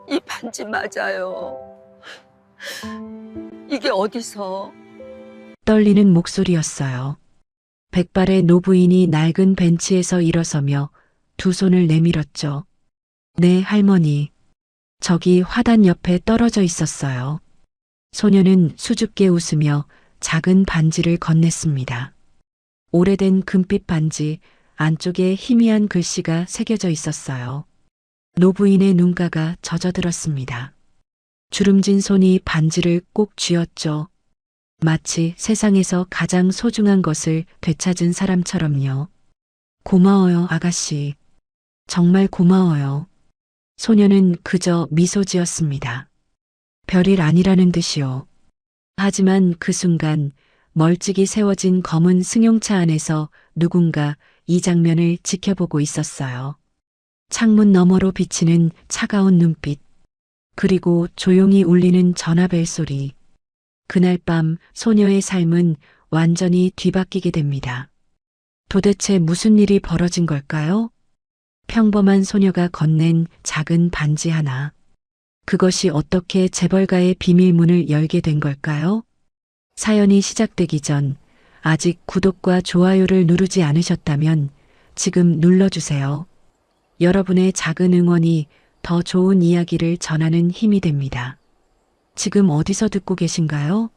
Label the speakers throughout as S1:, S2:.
S1: 이 반지 맞아요. 이게 어디서?
S2: 떨리는 목소리였어요. 백발의 노부인이 낡은 벤치에서 일어서며 두 손을 내밀었죠. 네, 할머니. 저기 화단 옆에 떨어져 있었어요. 소녀는 수줍게 웃으며 작은 반지를 건넸습니다. 오래된 금빛 반지, 안쪽에 희미한 글씨가 새겨져 있었어요. 노부인의 눈가가 젖어들었습니다. 주름진 손이 반지를 꼭 쥐었죠. 마치 세상에서 가장 소중한 것을 되찾은 사람처럼요. 고마워요, 아가씨. 정말 고마워요. 소녀는 그저 미소 지었습니다. 별일 아니라는 듯이요. 하지만 그 순간 멀찍이 세워진 검은 승용차 안에서 누군가 이 장면을 지켜보고 있었어요. 창문 너머로 비치는 차가운 눈빛, 그리고 조용히 울리는 전화벨 소리. 그날 밤 소녀의 삶은 완전히 뒤바뀌게 됩니다. 도대체 무슨 일이 벌어진 걸까요? 평범한 소녀가 건넨 작은 반지 하나. 그것이 어떻게 재벌가의 비밀문을 열게 된 걸까요? 사연이 시작되기 전 아직 구독과 좋아요를 누르지 않으셨다면 지금 눌러주세요. 여러분의 작은 응원이 더 좋은 이야기를 전하는 힘이 됩니다. 지금 어디서 듣고 계신가요?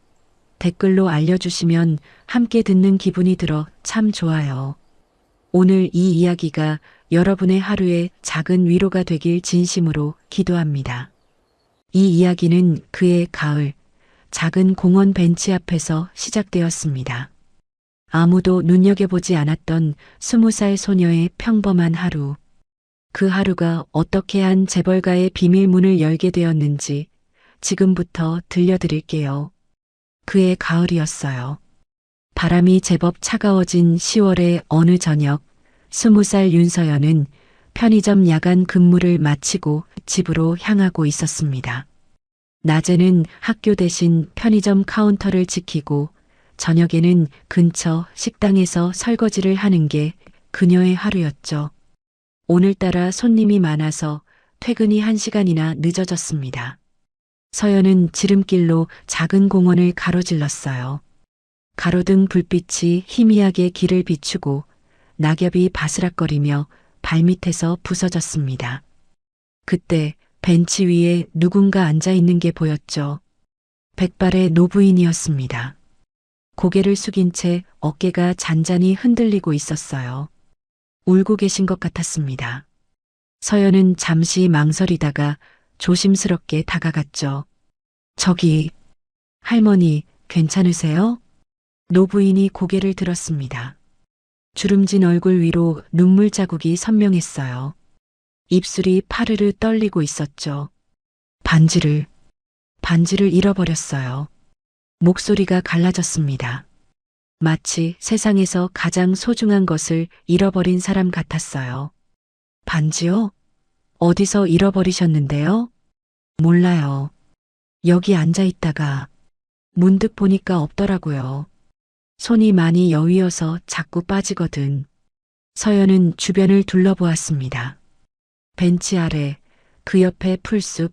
S2: 댓글로 알려주시면 함께 듣는 기분이 들어 참 좋아요. 오늘 이 이야기가 여러분의 하루에 작은 위로가 되길 진심으로 기도합니다. 이 이야기는 그해 가을, 작은 공원 벤치 앞에서 시작되었습니다. 아무도 눈여겨보지 않았던 20살 소녀의 평범한 하루. 그 하루가 어떻게 한 재벌가의 비밀문을 열게 되었는지 지금부터 들려드릴게요. 그해 가을이었어요. 바람이 제법 차가워진 10월의 어느 저녁, 20살 윤서연은 편의점 야간 근무를 마치고 집으로 향하고 있었습니다. 낮에는 학교 대신 편의점 카운터를 지키고 저녁에는 근처 식당에서 설거지를 하는 게 그녀의 하루였죠. 오늘따라 손님이 많아서 퇴근이 1시간이나 늦어졌습니다. 서연은 지름길로 작은 공원을 가로질렀어요. 가로등 불빛이 희미하게 길을 비추고 낙엽이 바스락거리며 발밑에서 부서졌습니다. 그때 벤치 위에 누군가 앉아 있는 게 보였죠. 백발의 노부인이었습니다. 고개를 숙인 채 어깨가 잔잔히 흔들리고 있었어요. 울고 계신 것 같았습니다. 서연은 잠시 망설이다가 조심스럽게 다가갔죠. 저기, 할머니, 괜찮으세요? 노부인이 고개를 들었습니다. 주름진 얼굴 위로 눈물 자국이 선명했어요. 입술이 파르르 떨리고 있었죠. 반지를 잃어버렸어요. 목소리가 갈라졌습니다. 마치 세상에서 가장 소중한 것을 잃어버린 사람 같았어요. 반지요? 어디서 잃어버리셨는데요? 몰라요. 여기 앉아 있다가 문득 보니까 없더라고요. 손이 많이 여위어서 자꾸 빠지거든. 서연은 주변을 둘러보았습니다. 벤치 아래, 그 옆에 풀숲,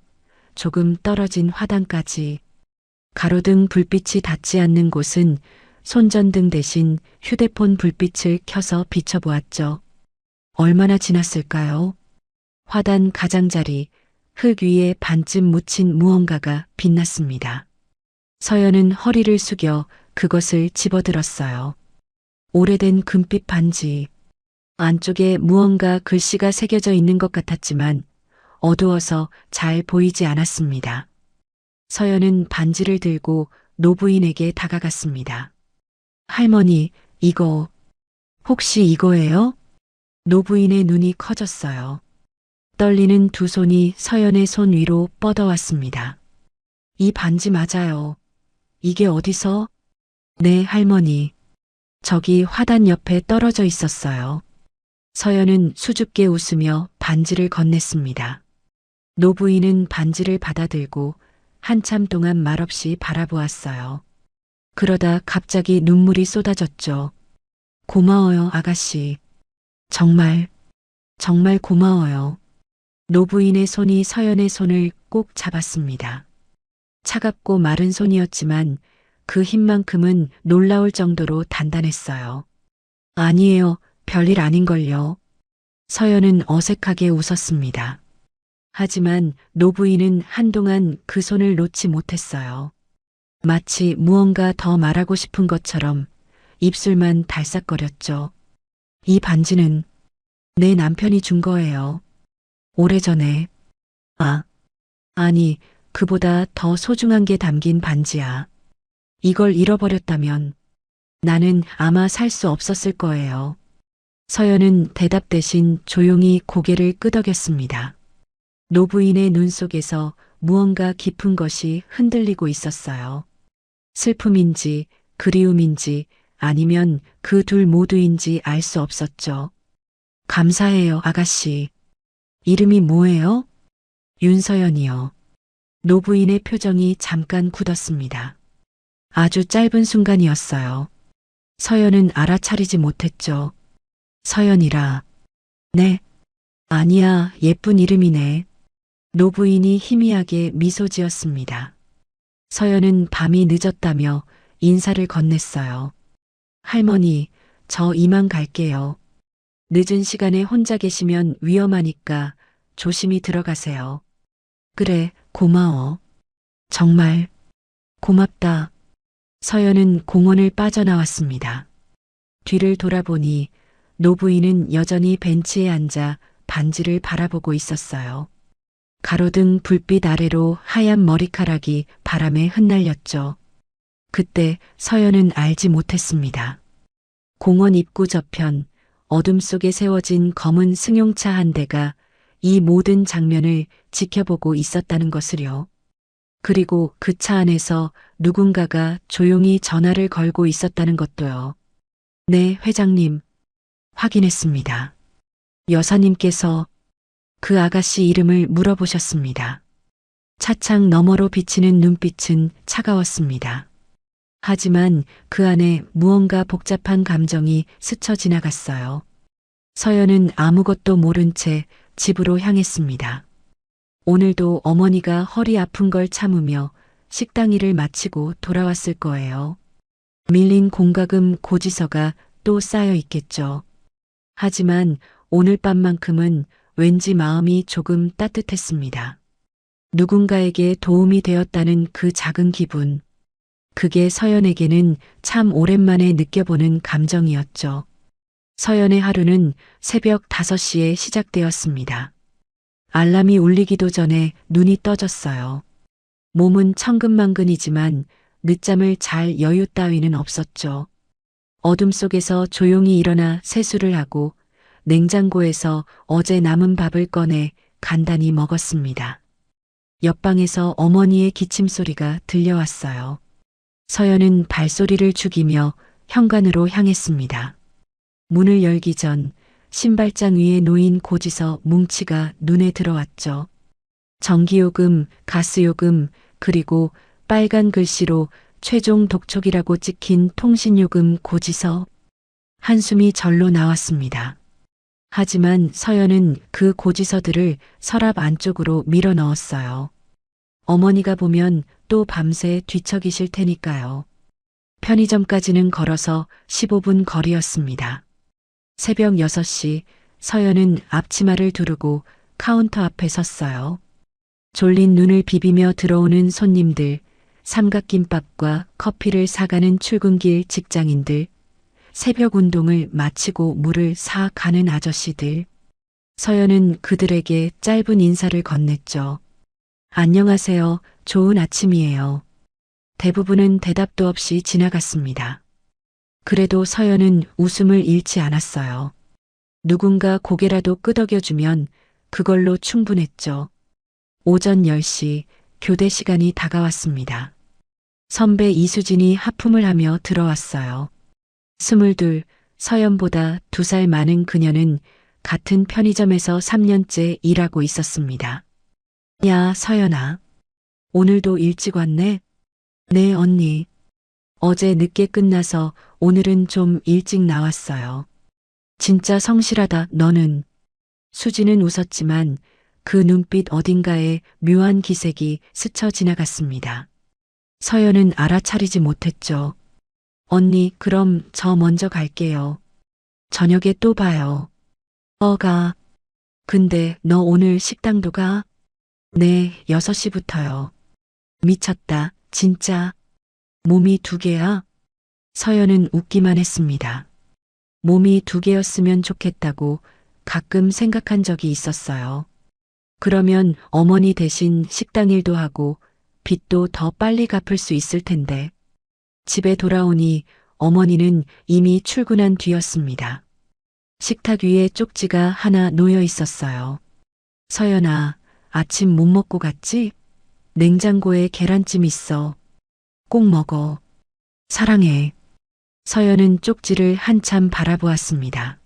S2: 조금 떨어진 화단까지. 가로등 불빛이 닿지 않는 곳은 손전등 대신 휴대폰 불빛을 켜서 비춰보았죠. 얼마나 지났을까요? 화단 가장자리, 흙 위에 반쯤 묻힌 무언가가 빛났습니다. 서연은 허리를 숙여 그것을 집어들었어요. 오래된 금빛 반지. 안쪽에 무언가 글씨가 새겨져 있는 것 같았지만 어두워서 잘 보이지 않았습니다. 서연은 반지를 들고 노부인에게 다가갔습니다. 할머니, 이거, 혹시 이거예요? 노부인의 눈이 커졌어요. 떨리는 두 손이 서연의 손 위로 뻗어왔습니다. 이 반지 맞아요. 이게 어디서? 네, 할머니. 저기 화단 옆에 떨어져 있었어요. 서연은 수줍게 웃으며 반지를 건넸습니다. 노부인은 반지를 받아들고 한참 동안 말없이 바라보았어요. 그러다 갑자기 눈물이 쏟아졌죠. 고마워요, 아가씨. 정말 고마워요. 노부인의 손이 서연의 손을 꼭 잡았습니다. 차갑고 마른 손이었지만 그 힘만큼은 놀라울 정도로 단단했어요. 아니에요. 별일 아닌걸요. 서연은 어색하게 웃었습니다. 하지만 노부인은 한동안 그 손을 놓지 못했어요. 마치 무언가 더 말하고 싶은 것처럼 입술만 달싹거렸죠. 이 반지는 내 남편이 준 거예요. 오래전에. 아니, 그보다 더 소중한 게 담긴 반지야. 이걸 잃어버렸다면 나는 아마 살 수 없었을 거예요. 서연은 대답 대신 조용히 고개를 끄덕였습니다. 노부인의 눈 속에서 무언가 깊은 것이 흔들리고 있었어요. 슬픔인지 그리움인지 아니면 그 둘 모두인지 알 수 없었죠. 감사해요, 아가씨. 이름이 뭐예요? 윤서연이요. 노부인의 표정이 잠깐 굳었습니다. 아주 짧은 순간이었어요. 서연은 알아차리지 못했죠. 서연이라. 네. 아니야, 예쁜 이름이네. 노부인이 희미하게 미소 지었습니다. 서연은 밤이 늦었다며 인사를 건넸어요. 할머니, 저 이만 갈게요. 늦은 시간에 혼자 계시면 위험하니까 조심히 들어가세요. 그래, 고마워. 정말 고맙다. 서연은 공원을 빠져나왔습니다. 뒤를 돌아보니 노부인은 여전히 벤치에 앉아 반지를 바라보고 있었어요. 가로등 불빛 아래로 하얀 머리카락이 바람에 흩날렸죠. 그때 서연은 알지 못했습니다. 공원 입구 저편 어둠 속에 세워진 검은 승용차 한 대가 이 모든 장면을 지켜보고 있었다는 것을요. 그리고 그 차 안에서 누군가가 조용히 전화를 걸고 있었다는 것도요. 네, 회장님. 확인했습니다. 여사님께서 그 아가씨 이름을 물어보셨습니다. 차창 너머로 비치는 눈빛은 차가웠습니다. 하지만 그 안에 무언가 복잡한 감정이 스쳐 지나갔어요. 서연은 아무것도 모른 채 집으로 향했습니다. 오늘도 어머니가 허리 아픈 걸 참으며 식당 일을 마치고 돌아왔을 거예요. 밀린 공과금 고지서가 또 쌓여 있겠죠. 하지만 오늘 밤만큼은 왠지 마음이 조금 따뜻했습니다. 누군가에게 도움이 되었다는 그 작은 기분. 그게 서연에게는 참 오랜만에 느껴보는 감정이었죠. 서연의 하루는 새벽 5시에 시작되었습니다. 알람이 울리기도 전에 눈이 떠졌어요. 몸은 천근만근이지만 늦잠을 잘 여유 따위는 없었죠. 어둠 속에서 조용히 일어나 세수를 하고 냉장고에서 어제 남은 밥을 꺼내 간단히 먹었습니다. 옆방에서 어머니의 기침 소리가 들려왔어요. 서연은 발소리를 죽이며 현관으로 향했습니다. 문을 열기 전 신발장 위에 놓인 고지서 뭉치가 눈에 들어왔죠. 전기요금, 가스요금, 그리고 빨간 글씨로 최종 독촉이라고 찍힌 통신요금 고지서. 한숨이 절로 나왔습니다. 하지만 서연은 그 고지서들을 서랍 안쪽으로 밀어 넣었어요. 어머니가 보면 또 밤새 뒤척이실 테니까요. 편의점까지는 걸어서 15분 거리였습니다. 새벽 6시 서연은 앞치마를 두르고 카운터 앞에 섰어요. 졸린 눈을 비비며 들어오는 손님들, 삼각김밥과 커피를 사가는 출근길 직장인들, 새벽 운동을 마치고 물을 사 가는 아저씨들. 서연은 그들에게 짧은 인사를 건넸죠. 안녕하세요. 좋은 아침이에요. 대부분은 대답도 없이 지나갔습니다. 그래도 서연은 웃음을 잃지 않았어요. 누군가 고개라도 끄덕여주면 그걸로 충분했죠. 오전 10시 교대 시간이 다가왔습니다. 선배 이수진이 하품을 하며 들어왔어요. 22, 서연보다 2살 많은 그녀는 같은 편의점에서 3년째 일하고 있었습니다. 야, 서연아. 오늘도 일찍 왔네? 네, 언니. 어제 늦게 끝나서 오늘은 좀 일찍 나왔어요. 진짜 성실하다, 너는. 수지는 웃었지만 그 눈빛 어딘가에 묘한 기색이 스쳐 지나갔습니다. 서연은 알아차리지 못했죠. 언니, 그럼 저 먼저 갈게요. 저녁에 또 봐요. 가. 근데 너 오늘 식당도 가? 네, 6시부터요. 미쳤다, 진짜. 몸이 2개야? 서연은 웃기만 했습니다. 몸이 2개였으면 좋겠다고 가끔 생각한 적이 있었어요. 그러면 어머니 대신 식당 일도 하고 빚도 더 빨리 갚을 수 있을 텐데. 집에 돌아오니 어머니는 이미 출근한 뒤였습니다. 식탁 위에 쪽지가 하나 놓여 있었어요. 서연아, 아침 못 먹고 갔지? 냉장고에 계란찜 있어. 꼭 먹어. 사랑해. 서연은 쪽지를 한참 바라보았습니다.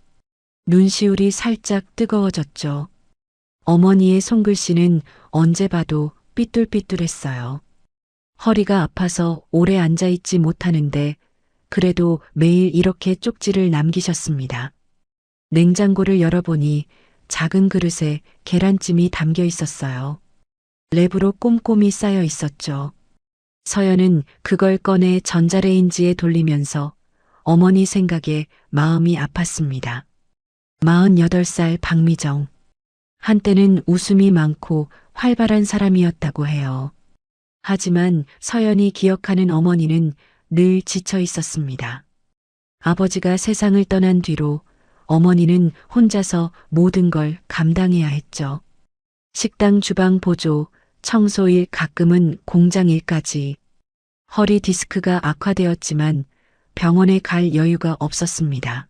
S2: 눈시울이 살짝 뜨거워졌죠. 어머니의 손글씨는 언제 봐도 삐뚤삐뚤했어요. 허리가 아파서 오래 앉아있지 못하는데 그래도 매일 이렇게 쪽지를 남기셨습니다. 냉장고를 열어보니 작은 그릇에 계란찜이 담겨 있었어요. 랩으로 꼼꼼히 쌓여 있었죠. 서연은 그걸 꺼내 전자레인지에 돌리면서 어머니 생각에 마음이 아팠습니다. 48살 박미정. 한때는 웃음이 많고 활발한 사람이었다고 해요. 하지만 서연이 기억하는 어머니는 늘 지쳐 있었습니다. 아버지가 세상을 떠난 뒤로 어머니는 혼자서 모든 걸 감당해야 했죠. 식당 주방 보조, 청소일, 가끔은 공장 일까지. 허리 디스크가 악화되었지만 병원에 갈 여유가 없었습니다.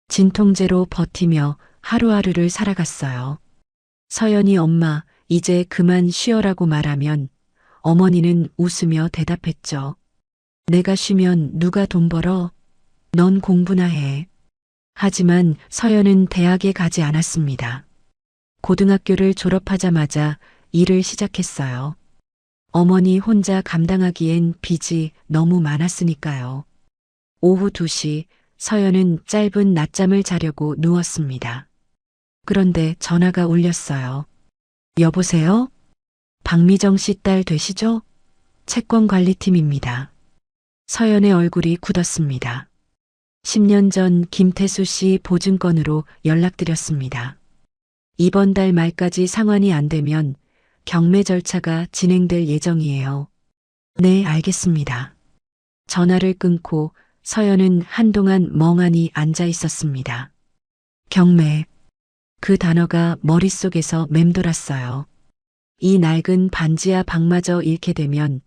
S2: 진통제로 버티며 하루하루를 살아갔어요. 서연이 엄마, 이제 그만 쉬어라고 말하면 어머니는 웃으며 대답했죠. 내가 쉬면 누가 돈 벌어? 넌 공부나 해. 하지만 서연은 대학에 가지 않았습니다. 고등학교를 졸업하자마자 일을 시작했어요. 어머니 혼자 감당하기엔 빚이 너무 많았으니까요. 오후 2시 서연은 짧은 낮잠을 자려고 누웠습니다. 그런데 전화가 울렸어요. 여보세요? 박미정 씨 딸 되시죠? 채권관리팀입니다. 서연의 얼굴이 굳었습니다. 10년 전 김태수 씨 보증건으로 연락드렸습니다. 이번 달 말까지 상환이 안 되면 경매 절차가 진행될 예정이에요. 네, 알겠습니다. 전화를 끊고 서연은 한동안 멍하니 앉아 있었습니다. 경매. 그 단어가 머릿속에서 맴돌았어요. 이 낡은 반지하 방마저 잃게 되면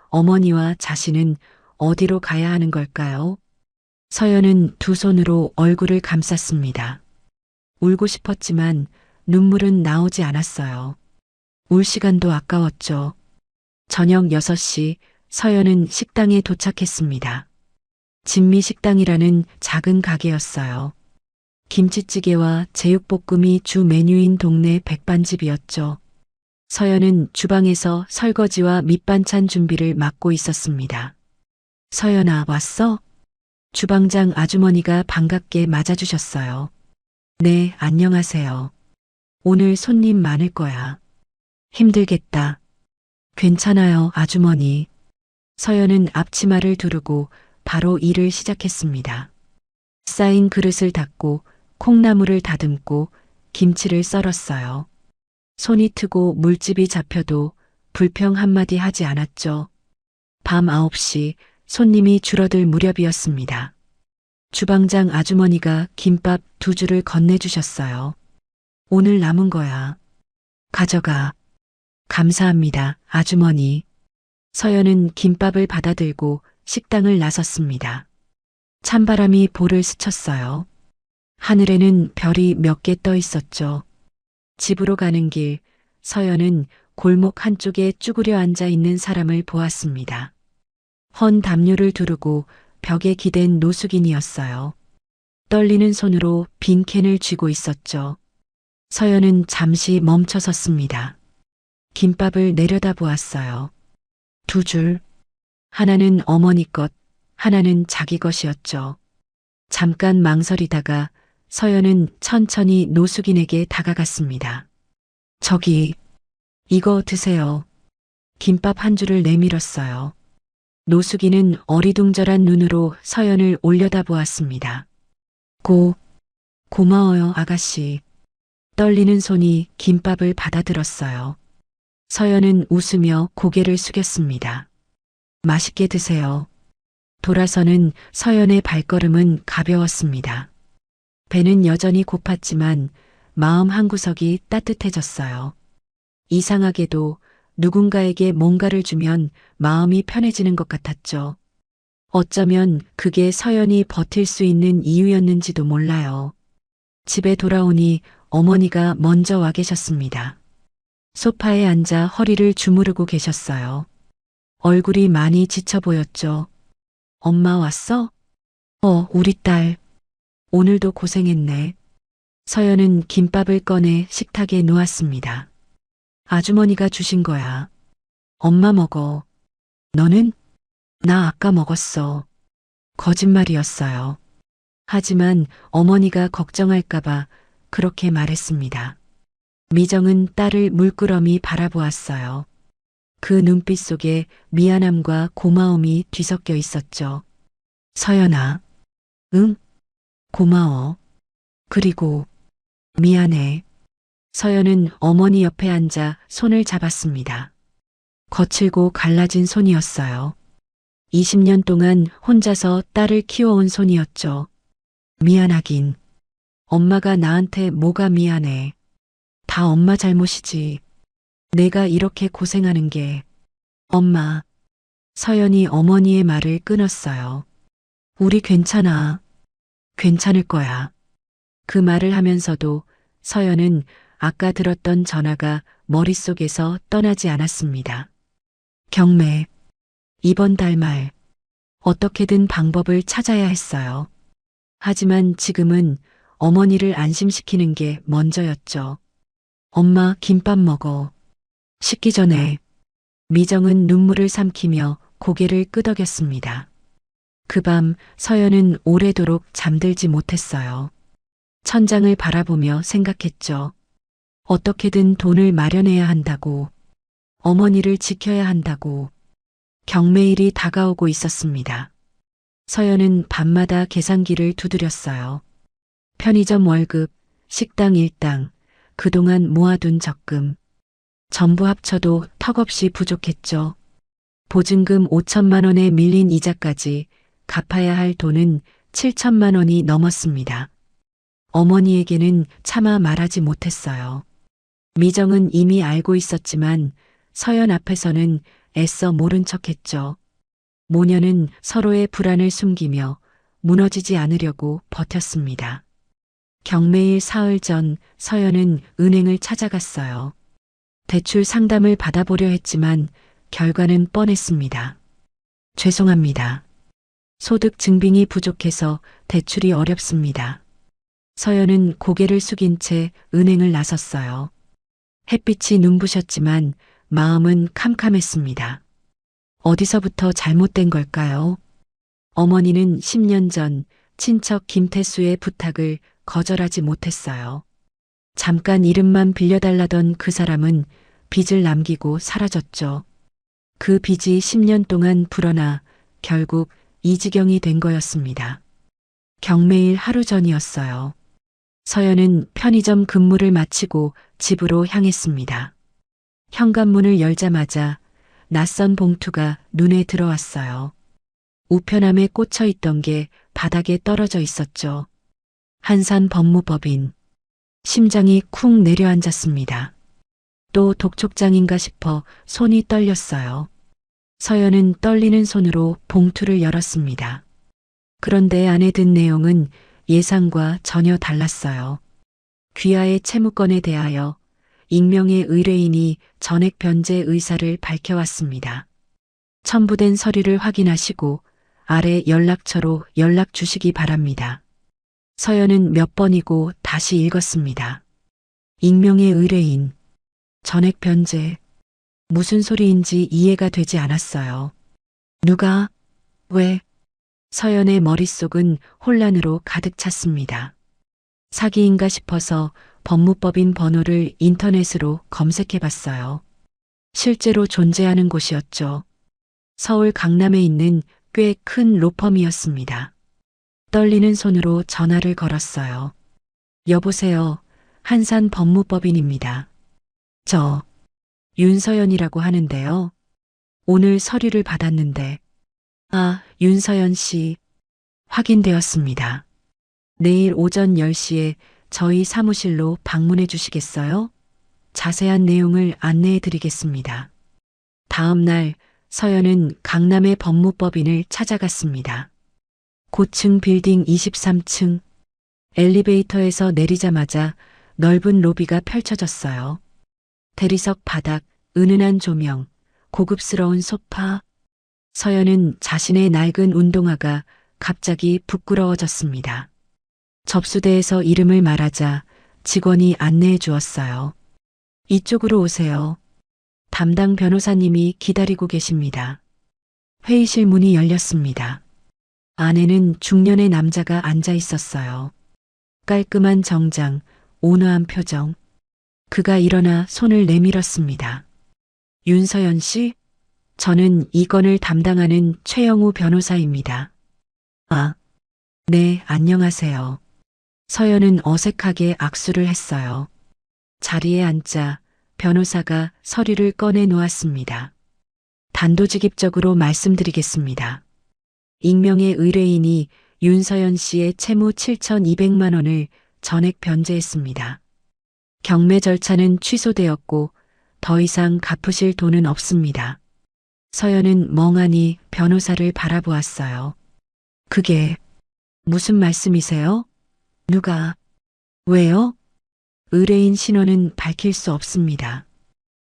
S2: 어머니와 자신은 어디로 가야 하는 걸까요? 서연은 두 손으로 얼굴을 감쌌습니다. 울고 싶었지만 눈물은 나오지 않았어요. 울 시간도 아까웠죠. 저녁 6시 서연은 식당에 도착했습니다. 진미식당이라는 작은 가게였어요. 김치찌개와 제육볶음이 주 메뉴인 동네 백반집이었죠. 서연은 주방에서 설거지와 밑반찬 준비를 맡고 있었습니다. 서연아, 왔어? 주방장 아주머니가 반갑게 맞아주셨어요. 네, 안녕하세요. 오늘 손님 많을 거야. 힘들겠다. 괜찮아요, 아주머니. 서연은 앞치마를 두르고 바로 일을 시작했습니다. 쌓인 그릇을 닦고 콩나물을 다듬고 김치를 썰었어요. 손이 트고 물집이 잡혀도 불평 한마디 하지 않았죠. 밤 9시 손님이 줄어들 무렵이었습니다. 주방장 아주머니가 김밥 2줄을 건네주셨어요. 오늘 남은 거야. 가져가. 감사합니다, 아주머니. 서연은 김밥을 받아들고 식당을 나섰습니다. 찬바람이 볼을 스쳤어요. 하늘에는 별이 몇 개 떠 있었죠. 집으로 가는 길, 서연은 골목 한쪽에 쭈그려 앉아 있는 사람을 보았습니다. 헌 담요를 두르고 벽에 기댄 노숙인이었어요. 떨리는 손으로 빈 캔을 쥐고 있었죠. 서연은 잠시 멈춰 섰습니다. 김밥을 내려다보았어요. 2줄. 하나는 어머니 것, 하나는 자기 것이었죠. 잠깐 망설이다가 서연은 천천히 노숙인에게 다가갔습니다. 저기, 이거 드세요. 김밥 한 줄을 내밀었어요. 노숙이는 어리둥절한 눈으로 서연을 올려다보았습니다. 고마워요, 아가씨. 떨리는 손이 김밥을 받아들었어요. 서연은 웃으며 고개를 숙였습니다. 맛있게 드세요. 돌아서는 서연의 발걸음은 가벼웠습니다. 배는 여전히 고팠지만 마음 한구석이 따뜻해졌어요. 이상하게도 누군가에게 뭔가를 주면 마음이 편해지는 것 같았죠. 어쩌면 그게 서연이 버틸 수 있는 이유였는지도 몰라요. 집에 돌아오니 어머니가 먼저 와 계셨습니다. 소파에 앉아 허리를 주무르고 계셨어요. 얼굴이 많이 지쳐 보였죠. 엄마 왔어? 우리 딸. 오늘도 고생했네. 서연은 김밥을 꺼내 식탁에 놓았습니다. 아주머니가 주신 거야. 엄마 먹어. 너는? 나 아까 먹었어. 거짓말이었어요. 하지만 어머니가 걱정할까봐 그렇게 말했습니다. 미정은 딸을 물끄러미 바라보았어요. 그 눈빛 속에 미안함과 고마움이 뒤섞여 있었죠. 서연아. 응? 고마워. 그리고 미안해. 서연은 어머니 옆에 앉아 손을 잡았습니다. 거칠고 갈라진 손이었어요. 20년 동안 혼자서 딸을 키워온 손이었죠. 미안하긴. 엄마가 나한테 뭐가 미안해. 다 엄마 잘못이지. 내가 이렇게 고생하는 게. 엄마. 서연이 어머니의 말을 끊었어요. 우리 괜찮아. 괜찮을 거야. 그 말을 하면서도 서연은 아까 들었던 전화가 머릿속에서 떠나지 않았습니다. 경매. 이번 달 말. 어떻게든 방법을 찾아야 했어요. 하지만 지금은 어머니를 안심시키는 게 먼저였죠. 엄마 김밥 먹어. 식기 전에. 미정은 눈물을 삼키며 고개를 끄덕였습니다. 그 밤 서연은 오래도록 잠들지 못했어요. 천장을 바라보며 생각했죠. 어떻게든 돈을 마련해야 한다고. 어머니를 지켜야 한다고. 경매일이 다가오고 있었습니다. 서연은 밤마다 계산기를 두드렸어요. 편의점 월급, 식당 일당, 그동안 모아둔 적금. 전부 합쳐도 턱없이 부족했죠. 보증금 5천만 원에 밀린 이자까지 갚아야 할 돈은 7천만 원이 넘었습니다. 어머니에게는 차마 말하지 못했어요. 미정은 이미 알고 있었지만 서연 앞에서는 애써 모른 척했죠. 모녀는 서로의 불안을 숨기며 무너지지 않으려고 버텼습니다. 경매일 사흘 전 서연은 은행을 찾아갔어요. 대출 상담을 받아보려 했지만 결과는 뻔했습니다. 죄송합니다. 소득 증빙이 부족해서 대출이 어렵습니다. 서연은 고개를 숙인 채 은행을 나섰어요. 햇빛이 눈부셨지만 마음은 캄캄했습니다. 어디서부터 잘못된 걸까요? 어머니는 10년 전 친척 김태수의 부탁을 거절하지 못했어요. 잠깐 이름만 빌려달라던 그 사람은 빚을 남기고 사라졌죠. 그 빚이 10년 동안 불어나 결국 이 지경이 된 거였습니다. 경매일 하루 전이었어요. 서연은 편의점 근무를 마치고 집으로 향했습니다. 현관문을 열자마자 낯선 봉투가 눈에 들어왔어요. 우편함에 꽂혀 있던 게 바닥에 떨어져 있었죠. 한산 법무법인. 심장이 쿵 내려앉았습니다. 또 독촉장인가 싶어 손이 떨렸어요. 서연은 떨리는 손으로 봉투를 열었습니다. 그런데 안에 든 내용은 예상과 전혀 달랐어요. 귀하의 채무권에 대하여 익명의 의뢰인이 전액 변제 의사를 밝혀왔습니다. 첨부된 서류를 확인하시고 아래 연락처로 연락 주시기 바랍니다. 서연은 몇 번이고 다시 읽었습니다. 익명의 의뢰인, 전액 변제. 무슨 소리인지 이해가 되지 않았어요. 누가? 왜? 서연의 머릿속은 혼란으로 가득 찼습니다. 사기인가 싶어서 법무법인 번호를 인터넷으로 검색해 봤어요. 실제로 존재하는 곳이었죠. 서울 강남에 있는 꽤 큰 로펌이었습니다. 떨리는 손으로 전화를 걸었어요. 여보세요. 한산 법무법인입니다. 저 윤서연이라고 하는데요. 오늘 서류를 받았는데, 아, 윤서연 씨, 확인되었습니다. 내일 오전 10시에 저희 사무실로 방문해 주시겠어요? 자세한 내용을 안내해 드리겠습니다. 다음 날 서연은 강남의 법무법인을 찾아갔습니다. 고층 빌딩 23층. 엘리베이터에서 내리자마자 넓은 로비가 펼쳐졌어요. 대리석 바닥, 은은한 조명, 고급스러운 소파. 서연은 자신의 낡은 운동화가 갑자기 부끄러워졌습니다. 접수대에서 이름을 말하자 직원이 안내해 주었어요. 이쪽으로 오세요. 담당 변호사님이 기다리고 계십니다. 회의실 문이 열렸습니다. 안에는 중년의 남자가 앉아 있었어요. 깔끔한 정장, 온화한 표정. 그가 일어나 손을 내밀었습니다. 윤서연 씨, 저는 이 건을 담당하는 최영우 변호사입니다. 아, 네, 안녕하세요. 서연은 어색하게 악수를 했어요. 자리에 앉자 변호사가 서류를 꺼내 놓았습니다. 단도직입적으로 말씀드리겠습니다. 익명의 의뢰인이 윤서연 씨의 채무 7,200만 원을 전액 변제했습니다. 경매 절차는 취소되었고 더 이상 갚으실 돈은 없습니다. 서연은 멍하니 변호사를 바라보았어요. 그게 무슨 말씀이세요? 누가? 왜요? 의뢰인 신원은 밝힐 수 없습니다.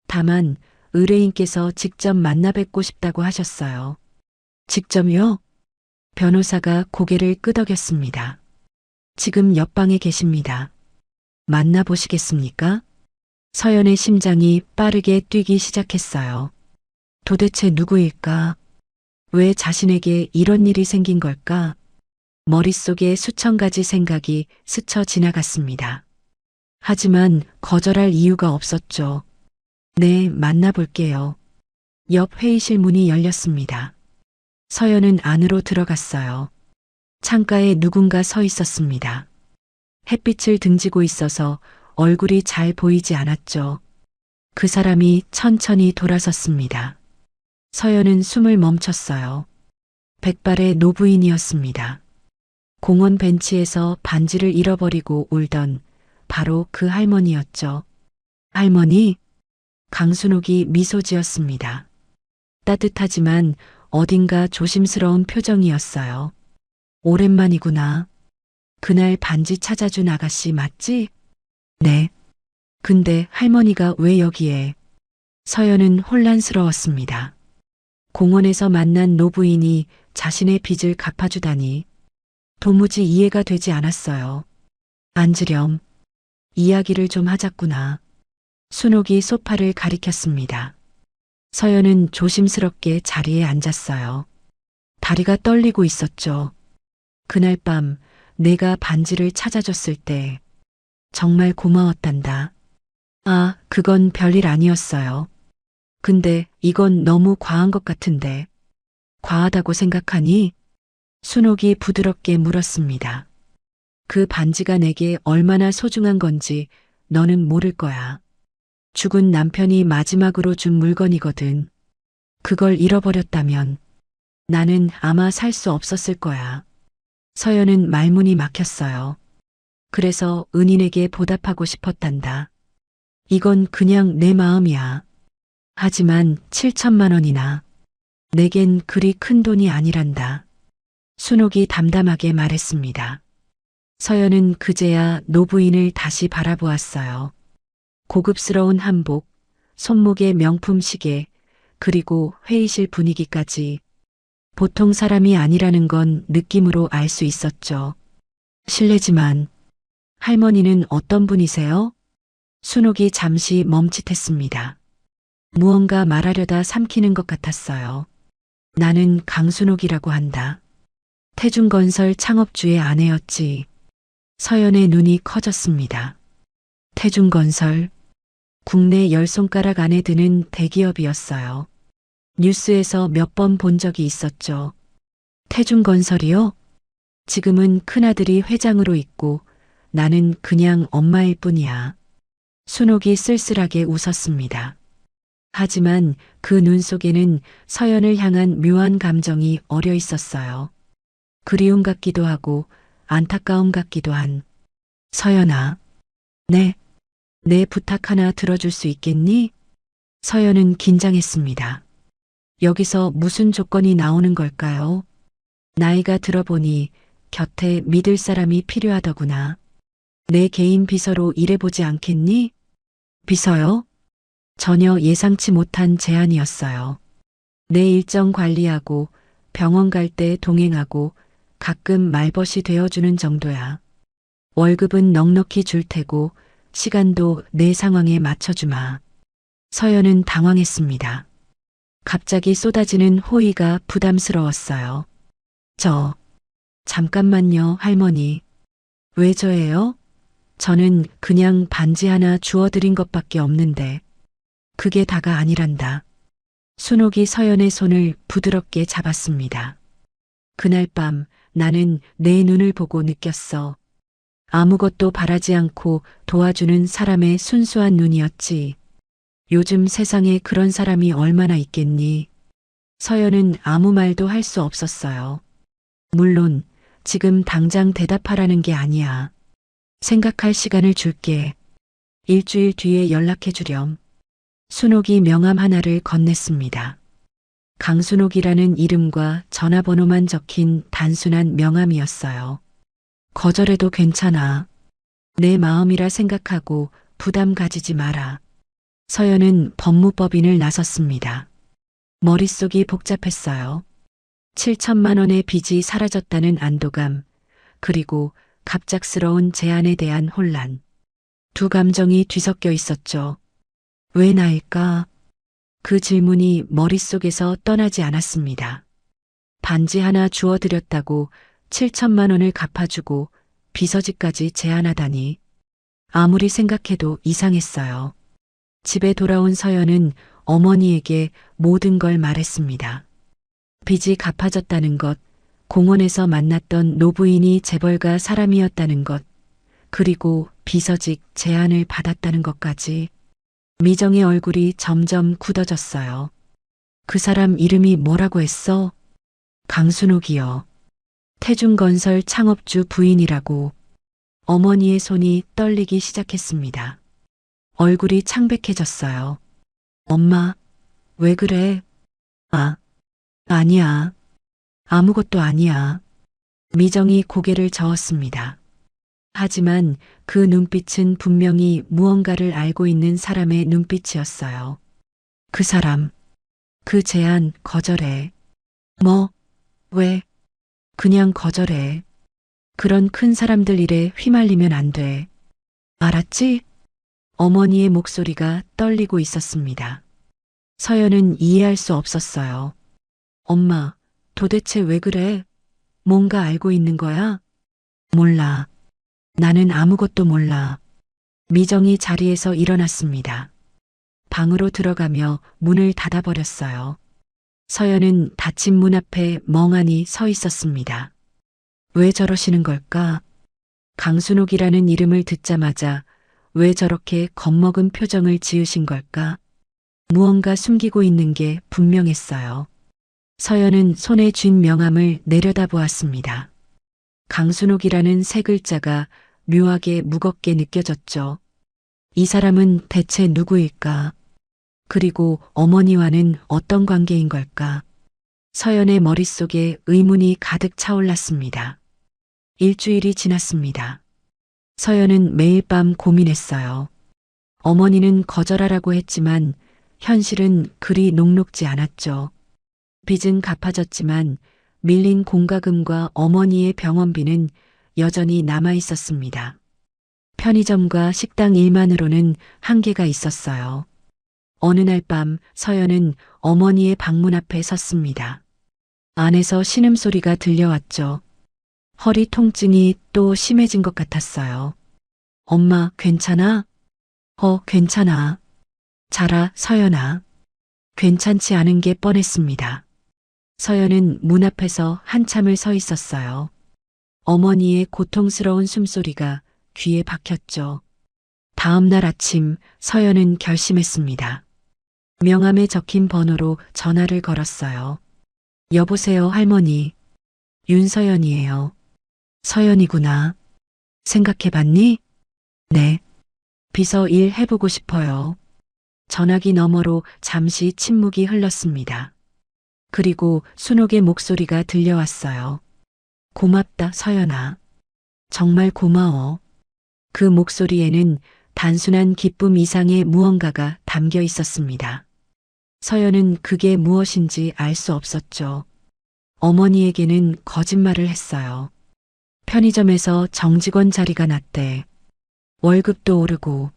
S2: 다만 의뢰인께서 직접 만나 뵙고 싶다고 하셨어요. 직접요? 변호사가 고개를 끄덕였습니다. 지금 옆방에 계십니다. 만나보시겠습니까? 서연의 심장이 빠르게 뛰기 시작했어요. 도대체 누구일까? 왜 자신에게 이런 일이 생긴 걸까? 머릿속에 수천 가지 생각이 스쳐 지나갔습니다. 하지만 거절할 이유가 없었죠. 네, 만나볼게요. 옆 회의실 문이 열렸습니다. 서연은 안으로 들어갔어요. 창가에 누군가 서 있었습니다. 햇빛을 등지고 있어서 얼굴이 잘 보이지 않았죠. 그 사람이 천천히 돌아섰습니다. 서연은 숨을 멈췄어요. 백발의 노부인이었습니다. 공원 벤치에서 반지를 잃어버리고 울던 바로 그 할머니였죠. 할머니? 강순옥이 미소 지었습니다. 따뜻하지만 어딘가 조심스러운 표정이었어요. 오랜만이구나. 그날 반지 찾아준 아가씨 맞지? 네. 근데 할머니가 왜 여기에? 서연은 혼란스러웠습니다. 공원에서 만난 노부인이 자신의 빚을 갚아주다니 도무지 이해가 되지 않았어요. 앉으렴. 이야기를 좀 하자꾸나. 순옥이 소파를 가리켰습니다. 서연은 조심스럽게 자리에 앉았어요. 다리가 떨리고 있었죠. 그날 밤 내가 반지를 찾아줬을 때 정말 고마웠단다. 아, 그건 별일 아니었어요. 근데 이건 너무 과한 것 같은데. 과하다고 생각하니? 순옥이 부드럽게 물었습니다. 그 반지가 내게 얼마나 소중한 건지 너는 모를 거야. 죽은 남편이 마지막으로 준 물건이거든. 그걸 잃어버렸다면 나는 아마 살 수 없었을 거야. 서연은 말문이 막혔어요. 그래서 은인에게 보답하고 싶었단다. 이건 그냥 내 마음이야. 하지만 7천만 원이나. 내겐 그리 큰 돈이 아니란다. 순옥이 담담하게 말했습니다. 서연은 그제야 노부인을 다시 바라보았어요. 고급스러운 한복, 손목에 명품 시계, 그리고 회의실 분위기까지 보통 사람이 아니라는 건 느낌으로 알 수 있었죠. 실례지만 할머니는 어떤 분이세요? 순옥이 잠시 멈칫했습니다. 무언가 말하려다 삼키는 것 같았어요. 나는 강순옥이라고 한다. 태중건설 창업주의 아내였지. 서연의 눈이 커졌습니다. 태중건설. 국내 10손가락 안에 드는 대기업이었어요. 뉴스에서 몇 번 본 적이 있었죠. 태중건설이요? 지금은 큰아들이 회장으로 있고 나는 그냥 엄마일 뿐이야. 순옥이 쓸쓸하게 웃었습니다. 하지만 그 눈 속에는 서연을 향한 묘한 감정이 어려 있었어요. 그리움 같기도 하고 안타까움 같기도 한. 서연아, 내 부탁 하나 들어줄 수 있겠니? 서연은 긴장했습니다. 여기서 무슨 조건이 나오는 걸까요? 나이가 들어보니 곁에 믿을 사람이 필요하더구나. 내 개인 비서로 일해보지 않겠니? 비서요? 전혀 예상치 못한 제안이었어요. 내 일정 관리하고 병원 갈 때 동행하고 가끔 말벗이 되어주는 정도야. 월급은 넉넉히 줄 테고 시간도 내 상황에 맞춰주마. 서연은 당황했습니다. 갑자기 쏟아지는 호의가 부담스러웠어요. 잠깐만요, 할머니. 왜 저예요? 저는 그냥 반지 하나 주워드린 것밖에 없는데. 그게 다가 아니란다. 순옥이 서연의 손을 부드럽게 잡았습니다. 그날 밤 나는 내 눈을 보고 느꼈어. 아무것도 바라지 않고 도와주는 사람의 순수한 눈이었지. 요즘 세상에 그런 사람이 얼마나 있겠니? 서연은 아무 말도 할 수 없었어요. 물론 지금 당장 대답하라는 게 아니야. 생각할 시간을 줄게. 일주일 뒤에 연락해 주렴. 순옥이 명함 하나를 건넸습니다. 강순옥이라는 이름과 전화번호만 적힌 단순한 명함이었어요. 거절해도 괜찮아. 내 마음이라 생각하고 부담 가지지 마라. 서연은 법무법인을 나섰습니다. 머릿속이 복잡했어요. 7천만 원의 빚이 사라졌다는 안도감, 그리고 갑작스러운 제안에 대한 혼란. 두 감정이 뒤섞여 있었죠. 왜 나일까? 그 질문이 머릿속에서 떠나지 않았습니다. 반지 하나 주워드렸다고 7천만 원을 갚아주고 비서직까지 제안하다니. 아무리 생각해도 이상했어요. 집에 돌아온 서연은 어머니에게 모든 걸 말했습니다. 빚이 갚아졌다는 것, 공원에서 만났던 노부인이 재벌가 사람이었다는 것, 그리고 비서직 제안을 받았다는 것까지. 미정의 얼굴이 점점 굳어졌어요. 그 사람 이름이 뭐라고 했어? 강순옥이요. 태중건설 창업주 부인이라고. 어머니의 손이 떨리기 시작했습니다. 얼굴이 창백해졌어요. 엄마, 왜 그래? 아니야. 아무것도 아니야. 미정이 고개를 저었습니다. 하지만 그 눈빛은 분명히 무언가를 알고 있는 사람의 눈빛이었어요. 그 사람, 그 제안 거절해. 왜? 그냥 거절해. 그런 큰 사람들 일에 휘말리면 안 돼. 알았지? 어머니의 목소리가 떨리고 있었습니다. 서연은 이해할 수 없었어요. 엄마, 도대체 왜 그래? 뭔가 알고 있는 거야? 몰라. 나는 아무것도 몰라. 미정이 자리에서 일어났습니다. 방으로 들어가며 문을 닫아버렸어요. 서연은 닫힌 문 앞에 멍하니 서 있었습니다. 왜 저러시는 걸까? 강순옥이라는 이름을 듣자마자 왜 저렇게 겁먹은 표정을 지으신 걸까? 무언가 숨기고 있는 게 분명했어요. 서연은 손에 쥔 명함을 내려다보았습니다. 강순옥이라는 세 글자가 묘하게 무겁게 느껴졌죠. 이 사람은 대체 누구일까? 그리고 어머니와는 어떤 관계인 걸까? 서연의 머릿속에 의문이 가득 차올랐습니다. 일주일이 지났습니다. 서연은 매일 밤 고민했어요. 어머니는 거절하라고 했지만 현실은 그리 녹록지 않았죠. 빚은 갚아졌지만 밀린 공과금과 어머니의 병원비는 여전히 남아 있었습니다. 편의점과 식당 일만으로는 한계가 있었어요. 어느 날 밤 서연은 어머니의 방문 앞에 섰습니다. 안에서 신음소리가 들려왔죠. 허리 통증이 또 심해진 것 같았어요. 엄마, 괜찮아? 괜찮아. 자라, 서연아. 괜찮지 않은 게 뻔했습니다. 서연은 문 앞에서 한참을 서 있었어요. 어머니의 고통스러운 숨소리가 귀에 박혔죠. 다음 날 아침 서연은 결심했습니다. 명함에 적힌 번호로 전화를 걸었어요. 여보세요, 할머니. 윤서연이에요. 서연이구나. 생각해봤니? 네. 비서 일 해보고 싶어요. 전화기 너머로 잠시 침묵이 흘렀습니다. 그리고 순옥의 목소리가 들려왔어요. 고맙다, 서연아. 정말 고마워. 그 목소리에는 단순한 기쁨 이상의 무언가가 담겨 있었습니다. 서연은 그게 무엇인지 알 수 없었죠. 어머니에게는 거짓말을 했어요. 편의점에서 정직원 자리가 났대. 월급도 오르고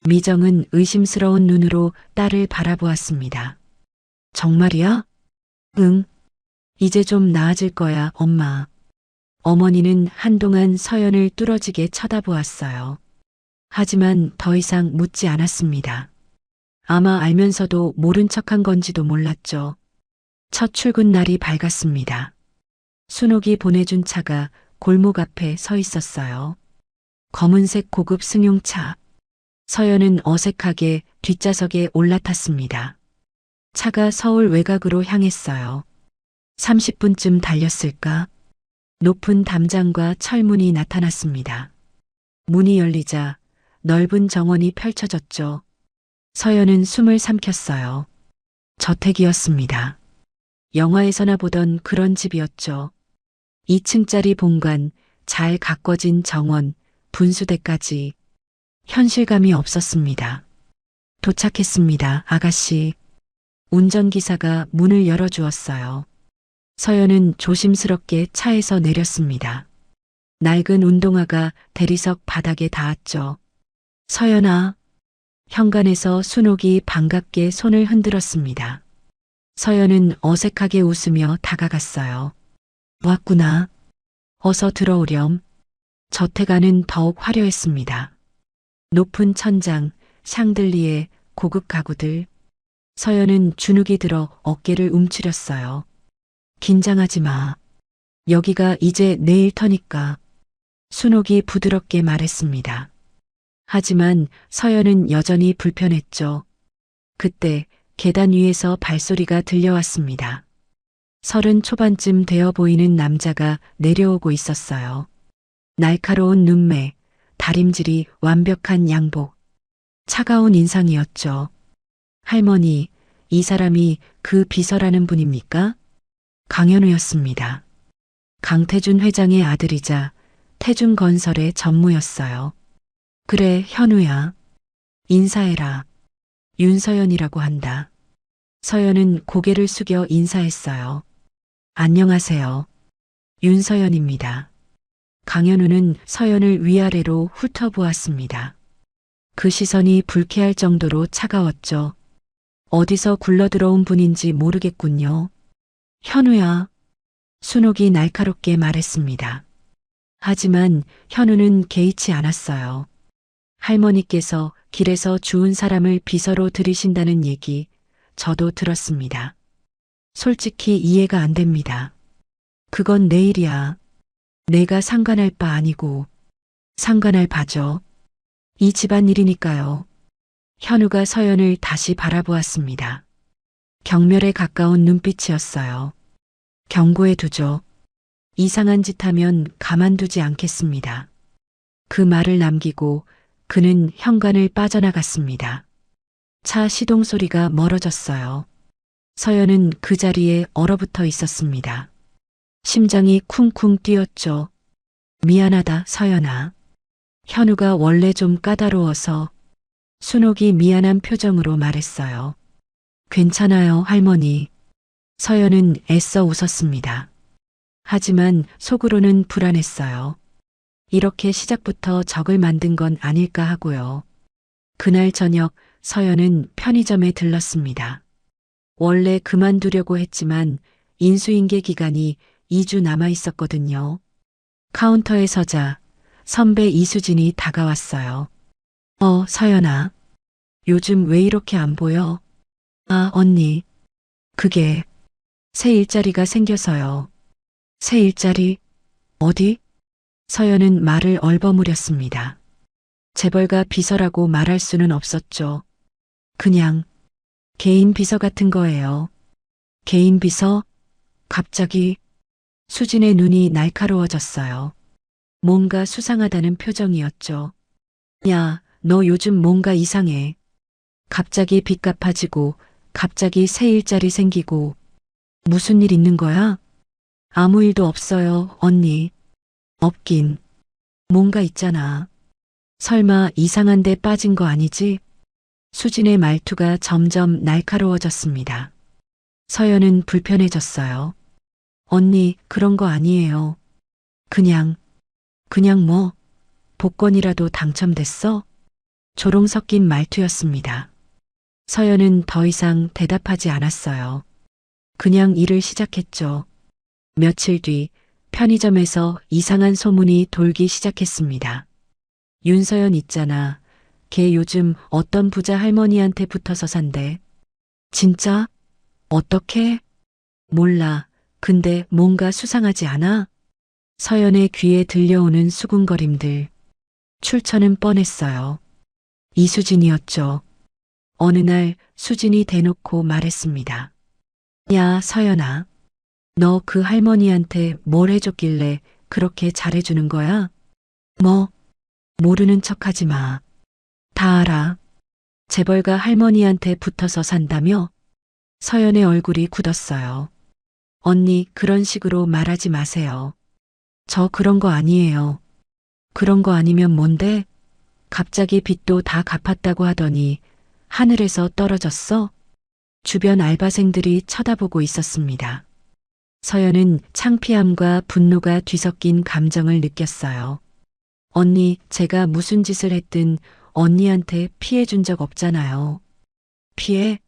S2: 미정은 의심스러운 눈으로 딸을 바라보았습니다. 정말이야? 응. 이제 좀 나아질 거야, 엄마. 어머니는 한동안 서연을 뚫어지게 쳐다보았어요. 하지만 더 이상 묻지 않았습니다. 아마 알면서도 모른 척한 건지도 몰랐죠. 첫 출근 날이 밝았습니다. 순옥이 보내준 차가 골목 앞에 서 있었어요. 검은색 고급 승용차. 서연은 어색하게 뒷좌석에 올라탔습니다. 차가 서울 외곽으로 향했어요. 30분쯤 달렸을까? 높은 담장과 철문이 나타났습니다. 문이 열리자 넓은 정원이 펼쳐졌죠. 서연은 숨을 삼켰어요. 저택이었습니다. 영화에서나 보던 그런 집이었죠. 2층짜리 본관, 잘 가꿔진 정원, 분수대까지 현실감이 없었습니다. 도착했습니다, 아가씨. 운전기사가 문을 열어주었어요. 서연은 조심스럽게 차에서 내렸습니다. 낡은 운동화가 대리석 바닥에 닿았죠. 서연아. 현관에서 순옥이 반갑게 손을 흔들었습니다. 서연은 어색하게 웃으며 다가갔어요. 왔구나. 어서 들어오렴. 저택 안은 더욱 화려했습니다. 높은 천장, 샹들리에 고급 가구들. 서연은 주눅이 들어 어깨를 움츠렸어요. 긴장하지 마. 여기가 이제 내 일터니까. 순옥이 부드럽게 말했습니다. 하지만 서연은 여전히 불편했죠. 그때 계단 위에서 발소리가 들려왔습니다. 30 초반쯤 되어 보이는 남자가 내려오고 있었어요. 날카로운 눈매, 다림질이 완벽한 양복. 차가운 인상이었죠. 할머니, 이 사람이 그 비서라는 분입니까? 강현우였습니다. 강태준 회장의 아들이자 태준건설의 전무였어요. 그래, 현우야. 인사해라. 윤서연이라고 한다. 서연은 고개를 숙여 인사했어요. 안녕하세요. 윤서연입니다. 강현우는 서연을 위아래로 훑어보았습니다. 그 시선이 불쾌할 정도로 차가웠죠. 어디서 굴러들어온 분인지 모르겠군요. 현우야. 순옥이 날카롭게 말했습니다. 하지만 현우는 개의치 않았어요. 할머니께서 길에서 주운 사람을 비서로 들이신다는 얘기 저도 들었습니다. 솔직히 이해가 안 됩니다. 그건 내 일이야. 내가 상관할 바 아니고 상관할 바죠. 이 집안 일이니까요. 현우가 서연을 다시 바라보았습니다. 경멸에 가까운 눈빛이었어요. 경고해 두죠. 이상한 짓 하면 가만두지 않겠습니다. 그 말을 남기고 그는 현관을 빠져나갔습니다. 차 시동 소리가 멀어졌어요. 서연은 그 자리에 얼어붙어 있었습니다. 심장이 쿵쿵 뛰었죠. 미안하다, 서연아. 현우가 원래 좀 까다로워서. 순옥이 미안한 표정으로 말했어요. 괜찮아요, 할머니. 서연은 애써 웃었습니다. 하지만 속으로는 불안했어요. 이렇게 시작부터 적을 만든 건 아닐까 하고요. 그날 저녁 서연은 편의점에 들렀습니다. 원래 그만두려고 했지만 인수인계 기간이 2주 남아 있었거든요. 카운터에 서자 선배 이수진이 다가왔어요. 서연아. 요즘 왜 이렇게 안 보여? 아, 언니. 그게 새 일자리가 생겨서요. 새 일자리? 어디? 서연은 말을 얼버무렸습니다. 재벌가 비서라고 말할 수는 없었죠. 그냥 개인 비서 같은 거예요. 개인 비서? 갑자기 수진의 눈이 날카로워졌어요. 뭔가 수상하다는 표정이었죠. 야, 너 요즘 뭔가 이상해. 갑자기 빚 갚아지고, 갑자기 새 일자리 생기고, 무슨 일 있는 거야? 아무 일도 없어요, 언니. 없긴. 뭔가 있잖아. 설마 이상한 데 빠진 거 아니지? 수진의 말투가 점점 날카로워졌습니다. 서연은 불편해졌어요. 언니, 그런 거 아니에요. 그냥 뭐, 복권이라도 당첨됐어? 조롱 섞인 말투였습니다. 서연은 더 이상 대답하지 않았어요. 그냥 일을 시작했죠. 며칠 뒤 편의점에서 이상한 소문이 돌기 시작했습니다. 윤서연 있잖아. 걔 요즘 어떤 부자 할머니한테 붙어서 산대. 진짜? 어떻게? 몰라. 근데 뭔가 수상하지 않아? 서연의 귀에 들려오는 수군거림들. 출처는 뻔했어요. 이수진이었죠. 어느 날 수진이 대놓고 말했습니다. 야, 서연아. 너 그 할머니한테 뭘 해줬길래 그렇게 잘해주는 거야? 뭐? 모르는 척하지 마. 다 알아. 재벌가 할머니한테 붙어서 산다며? 서연의 얼굴이 굳었어요. 언니, 그런 식으로 말하지 마세요. 저 그런 거 아니에요. 그런 거 아니면 뭔데? 갑자기 빚도 다 갚았다고 하더니 하늘에서 떨어졌어? 주변 알바생들이 쳐다보고 있었습니다. 서연은 창피함과 분노가 뒤섞인 감정을 느꼈어요. 언니, 제가 무슨 짓을 했든 언니한테 피해 준 적 없잖아요. 피해?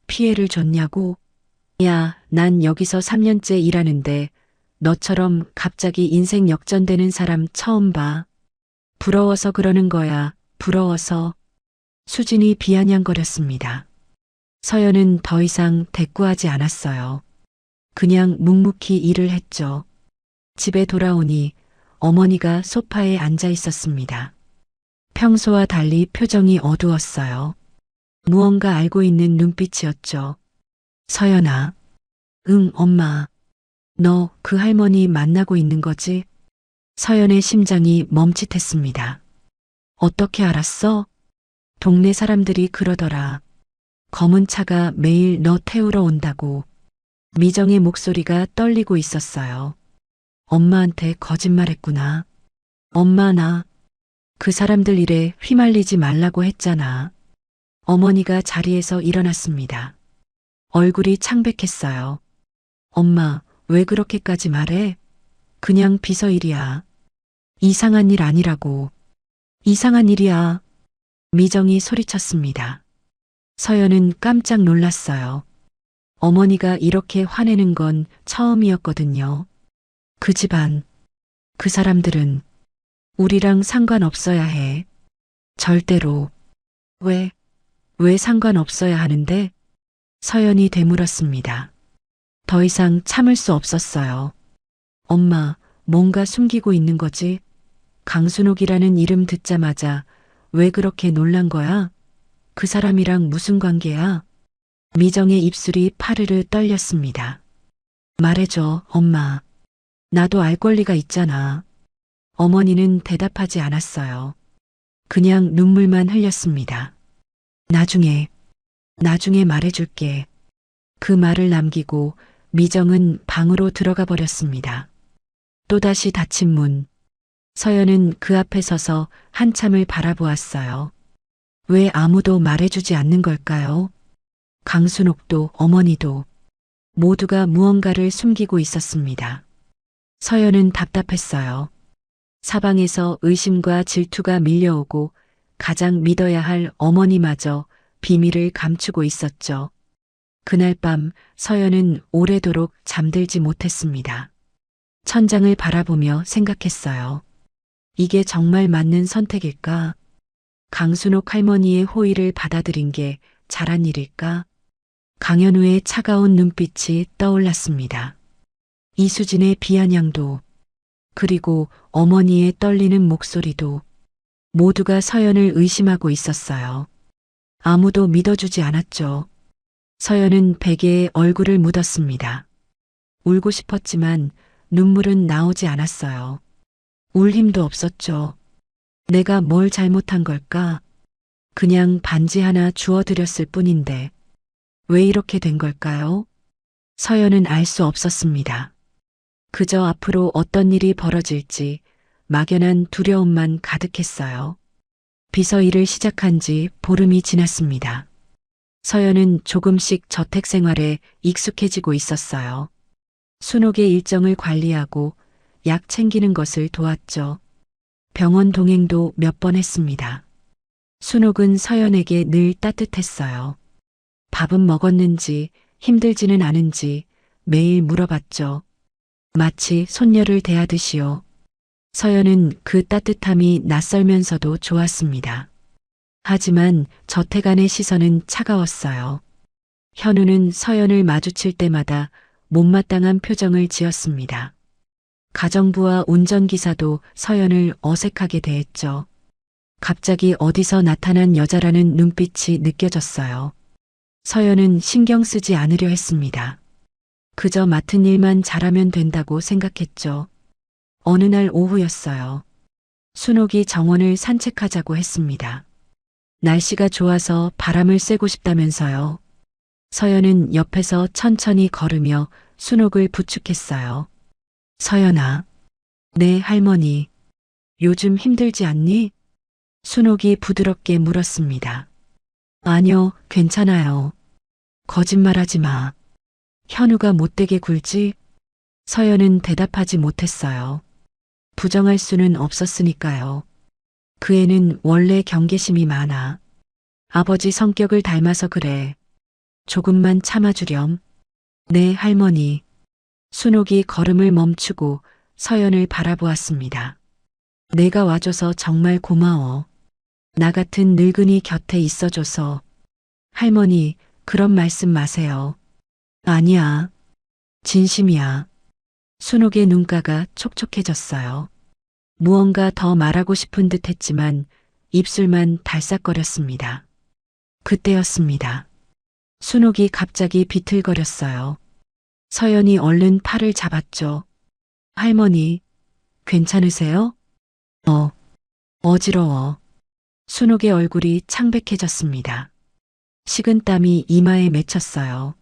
S2: 피해를 줬냐고? 야, 난 여기서 3년째 일하는데 너처럼 갑자기 인생 역전되는 사람 처음 봐. 부러워서 그러는 거야. 부러워서. 수진이 비아냥거렸습니다. 서연은 더 이상 대꾸하지 않았어요. 그냥 묵묵히 일을 했죠. 집에 돌아오니 어머니가 소파에 앉아 있었습니다. 평소와 달리 표정이 어두웠어요. 무언가 알고 있는 눈빛이었죠. 서연아. 응, 엄마. 너 그 할머니 만나고 있는 거지? 서연의 심장이 멈칫했습니다. 어떻게 알았어? 동네 사람들이 그러더라. 검은 차가 매일 너 태우러 온다고. 미정의 목소리가 떨리고 있었어요. 엄마한테 거짓말했구나. 엄마, 나 그 사람들 일에 휘말리지 말라고 했잖아. 어머니가 자리에서 일어났습니다. 얼굴이 창백했어요. 엄마, 왜 그렇게까지 말해? 그냥 비서 일이야. 이상한 일 아니라고. 이상한 일이야. 미정이 소리쳤습니다. 서연은 깜짝 놀랐어요. 어머니가 이렇게 화내는 건 처음이었거든요. 그 집안, 그 사람들은 우리랑 상관없어야 해. 절대로. 왜 상관없어야 하는데? 서연이 되물었습니다. 더 이상 참을 수 없었어요. 엄마, 뭔가 숨기고 있는 거지? 강순옥이라는 이름 듣자마자 왜 그렇게 놀란 거야? 그 사람이랑 무슨 관계야? 미정의 입술이 파르르 떨렸습니다. 말해줘, 엄마. 나도 알 권리가 있잖아. 어머니는 대답하지 않았어요. 그냥 눈물만 흘렸습니다. 나중에 말해줄게. 그 말을 남기고 미정은 방으로 들어가 버렸습니다. 또다시 닫힌 문. 서연은 그 앞에 서서 한참을 바라보았어요. 왜 아무도 말해주지 않는 걸까요? 강순옥도 어머니도 모두가 무언가를 숨기고 있었습니다. 서연은 답답했어요. 사방에서 의심과 질투가 밀려오고 가장 믿어야 할 어머니마저 비밀을 감추고 있었죠. 그날 밤 서연은 오래도록 잠들지 못했습니다. 천장을 바라보며 생각했어요. 이게 정말 맞는 선택일까? 강순옥 할머니의 호의를 받아들인 게 잘한 일일까? 강현우의 차가운 눈빛이 떠올랐습니다. 이수진의 비아냥도, 그리고 어머니의 떨리는 목소리도 모두가 서연을 의심하고 있었어요. 아무도 믿어주지 않았죠. 서연은 베개에 얼굴을 묻었습니다. 울고 싶었지만 눈물은 나오지 않았어요. 울 힘도 없었죠. 내가 뭘 잘못한 걸까? 그냥 반지 하나 주워드렸을 뿐인데 왜 이렇게 된 걸까요? 서연은 알 수 없었습니다. 그저 앞으로 어떤 일이 벌어질지 막연한 두려움만 가득했어요. 비서 일을 시작한 지 보름이 지났습니다. 서연은 조금씩 저택 생활에 익숙해지고 있었어요. 순옥의 일정을 관리하고 약 챙기는 것을 도왔죠. 병원 동행도 몇 번 했습니다. 순옥은 서연에게 늘 따뜻했어요. 밥은 먹었는지 힘들지는 않은지 매일 물어봤죠. 마치 손녀를 대하듯이요. 서연은 그 따뜻함이 낯설면서도 좋았습니다. 하지만 저택 안의 시선은 차가웠어요. 현우는 서연을 마주칠 때마다 못마땅한 표정을 지었습니다. 가정부와 운전기사도 서연을 어색하게 대했죠. 갑자기 어디서 나타난 여자라는 눈빛이 느껴졌어요. 서연은 신경 쓰지 않으려 했습니다. 그저 맡은 일만 잘하면 된다고 생각했죠. 어느 날 오후였어요. 순옥이 정원을 산책하자고 했습니다. 날씨가 좋아서 바람을 쐬고 싶다면서요. 서연은 옆에서 천천히 걸으며 순옥을 부축했어요. 서연아, 네 할머니, 요즘 힘들지 않니? 순옥이 부드럽게 물었습니다. 아니요, 괜찮아요. 거짓말하지 마. 현우가 못되게 굴지? 서연은 대답하지 못했어요. 부정할 수는 없었으니까요. 그 애는 원래 경계심이 많아. 아버지 성격을 닮아서 그래. 조금만 참아주렴. 네, 할머니. 순옥이 걸음을 멈추고 서연을 바라보았습니다. 내가 와줘서 정말 고마워. 나 같은 늙은이 곁에 있어줘서. 할머니, 그런 말씀 마세요. 아니야. 진심이야. 순옥의 눈가가 촉촉해졌어요. 무언가 더 말하고 싶은 듯 했지만 입술만 달싹거렸습니다. 그때였습니다. 순옥이 갑자기 비틀거렸어요. 서연이 얼른 팔을 잡았죠. 할머니, 괜찮으세요? 어지러워. 순옥의 얼굴이 창백해졌습니다. 식은땀이 이마에 맺혔어요.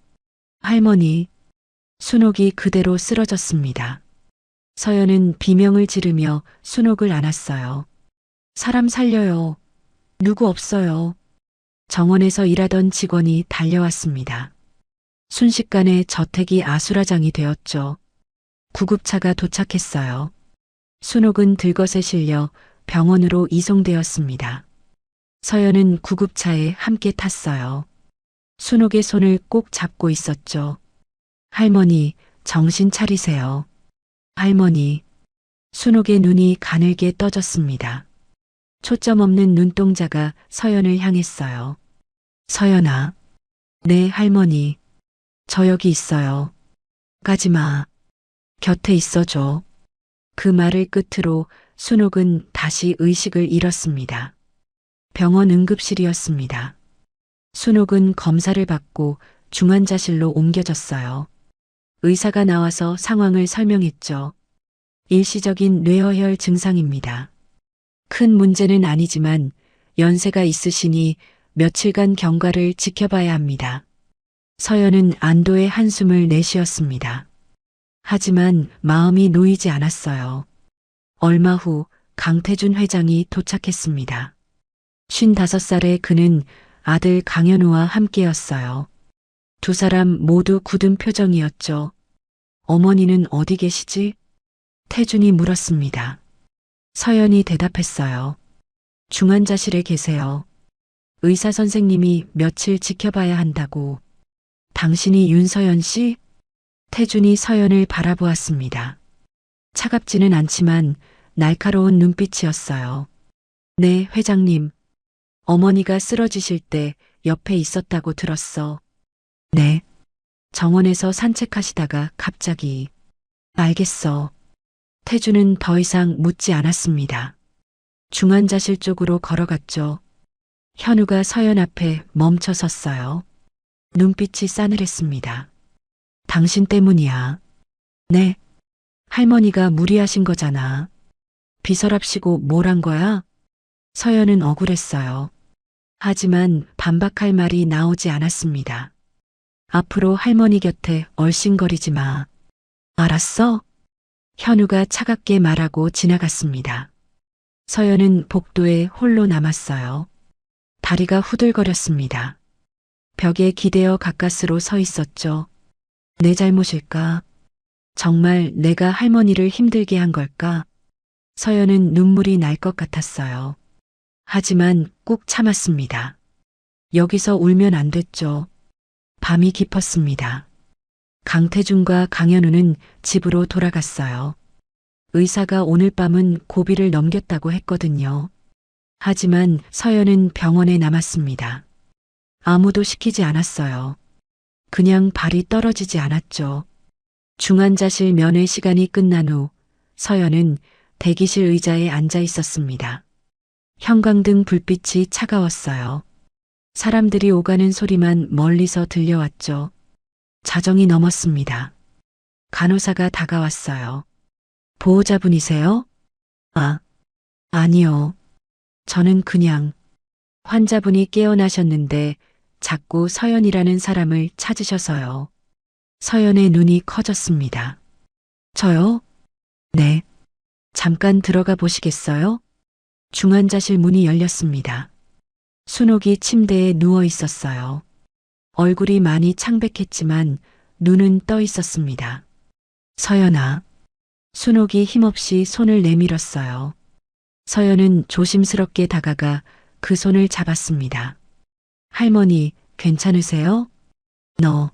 S2: 할머니, 순옥이 그대로 쓰러졌습니다. 서연은 비명을 지르며 순옥을 안았어요. 사람 살려요. 누구 없어요. 정원에서 일하던 직원이 달려왔습니다. 순식간에 저택이 아수라장이 되었죠. 구급차가 도착했어요. 순옥은 들것에 실려 병원으로 이송되었습니다. 서연은 구급차에 함께 탔어요. 순옥의 손을 꼭 잡고 있었죠. 할머니, 정신 차리세요. 할머니, 순옥의 눈이 가늘게 떠졌습니다. 초점 없는 눈동자가 서연을 향했어요. 서연아. 네, 할머니. 저 여기 있어요. 가지마. 곁에 있어줘. 그 말을 끝으로 순옥은 다시 의식을 잃었습니다. 병원 응급실이었습니다. 순옥은 검사를 받고 중환자실로 옮겨졌어요. 의사가 나와서 상황을 설명했죠. 일시적인 뇌허혈 증상입니다. 큰 문제는 아니지만 연세가 있으시니 며칠간 경과를 지켜봐야 합니다. 서연은 안도의 한숨을 내쉬었습니다. 하지만 마음이 놓이지 않았어요. 얼마 후 강태준 회장이 도착했습니다. 55살의 그는 아들 강현우와 함께였어요. 두 사람 모두 굳은 표정이었죠. 어머니는 어디 계시지? 태준이 물었습니다. 서연이 대답했어요. 중환자실에 계세요. 의사 선생님이 며칠 지켜봐야 한다고. 당신이 윤서연 씨? 태준이 서연을 바라보았습니다. 차갑지는 않지만 날카로운 눈빛이었어요. 네, 회장님. 어머니가 쓰러지실 때 옆에 있었다고 들었어. 네. 정원에서 산책하시다가 갑자기. 알겠어. 태주는 더 이상 묻지 않았습니다. 중환자실 쪽으로 걸어갔죠. 현우가 서연 앞에 멈춰 섰어요. 눈빛이 싸늘했습니다. 당신 때문이야. 네. 할머니가 무리하신 거잖아. 비서랍시고 뭘 한 거야? 서연은 억울했어요. 하지만 반박할 말이 나오지 않았습니다. 앞으로 할머니 곁에 얼씬거리지 마. 알았어? 현우가 차갑게 말하고 지나갔습니다. 서연은 복도에 홀로 남았어요. 다리가 후들거렸습니다. 벽에 기대어 가까스로 서 있었죠. 내 잘못일까? 정말 내가 할머니를 힘들게 한 걸까? 서연은 눈물이 날 것 같았어요. 하지만 꾹 참았습니다. 여기서 울면 안 됐죠. 밤이 깊었습니다. 강태준과 강현우는 집으로 돌아갔어요. 의사가 오늘 밤은 고비를 넘겼다고 했거든요. 하지만 서연은 병원에 남았습니다. 아무도 시키지 않았어요. 그냥 발이 떨어지지 않았죠. 중환자실 면회 시간이 끝난 후 서연은 대기실 의자에 앉아 있었습니다. 형광등 불빛이 차가웠어요. 사람들이 오가는 소리만 멀리서 들려왔죠. 자정이 넘었습니다. 간호사가 다가왔어요. 보호자분이세요? 아, 아니요. 저는 그냥 환자분이 깨어나셨는데 자꾸 서연이라는 사람을 찾으셔서요. 서연의 눈이 커졌습니다. 저요? 네. 잠깐 들어가 보시겠어요? 중환자실 문이 열렸습니다. 순옥이 침대에 누워 있었어요. 얼굴이 많이 창백했지만 눈은 떠 있었습니다. 서연아. 순옥이 힘없이 손을 내밀었어요. 서연은 조심스럽게 다가가 그 손을 잡았습니다. 할머니, 괜찮으세요? 너,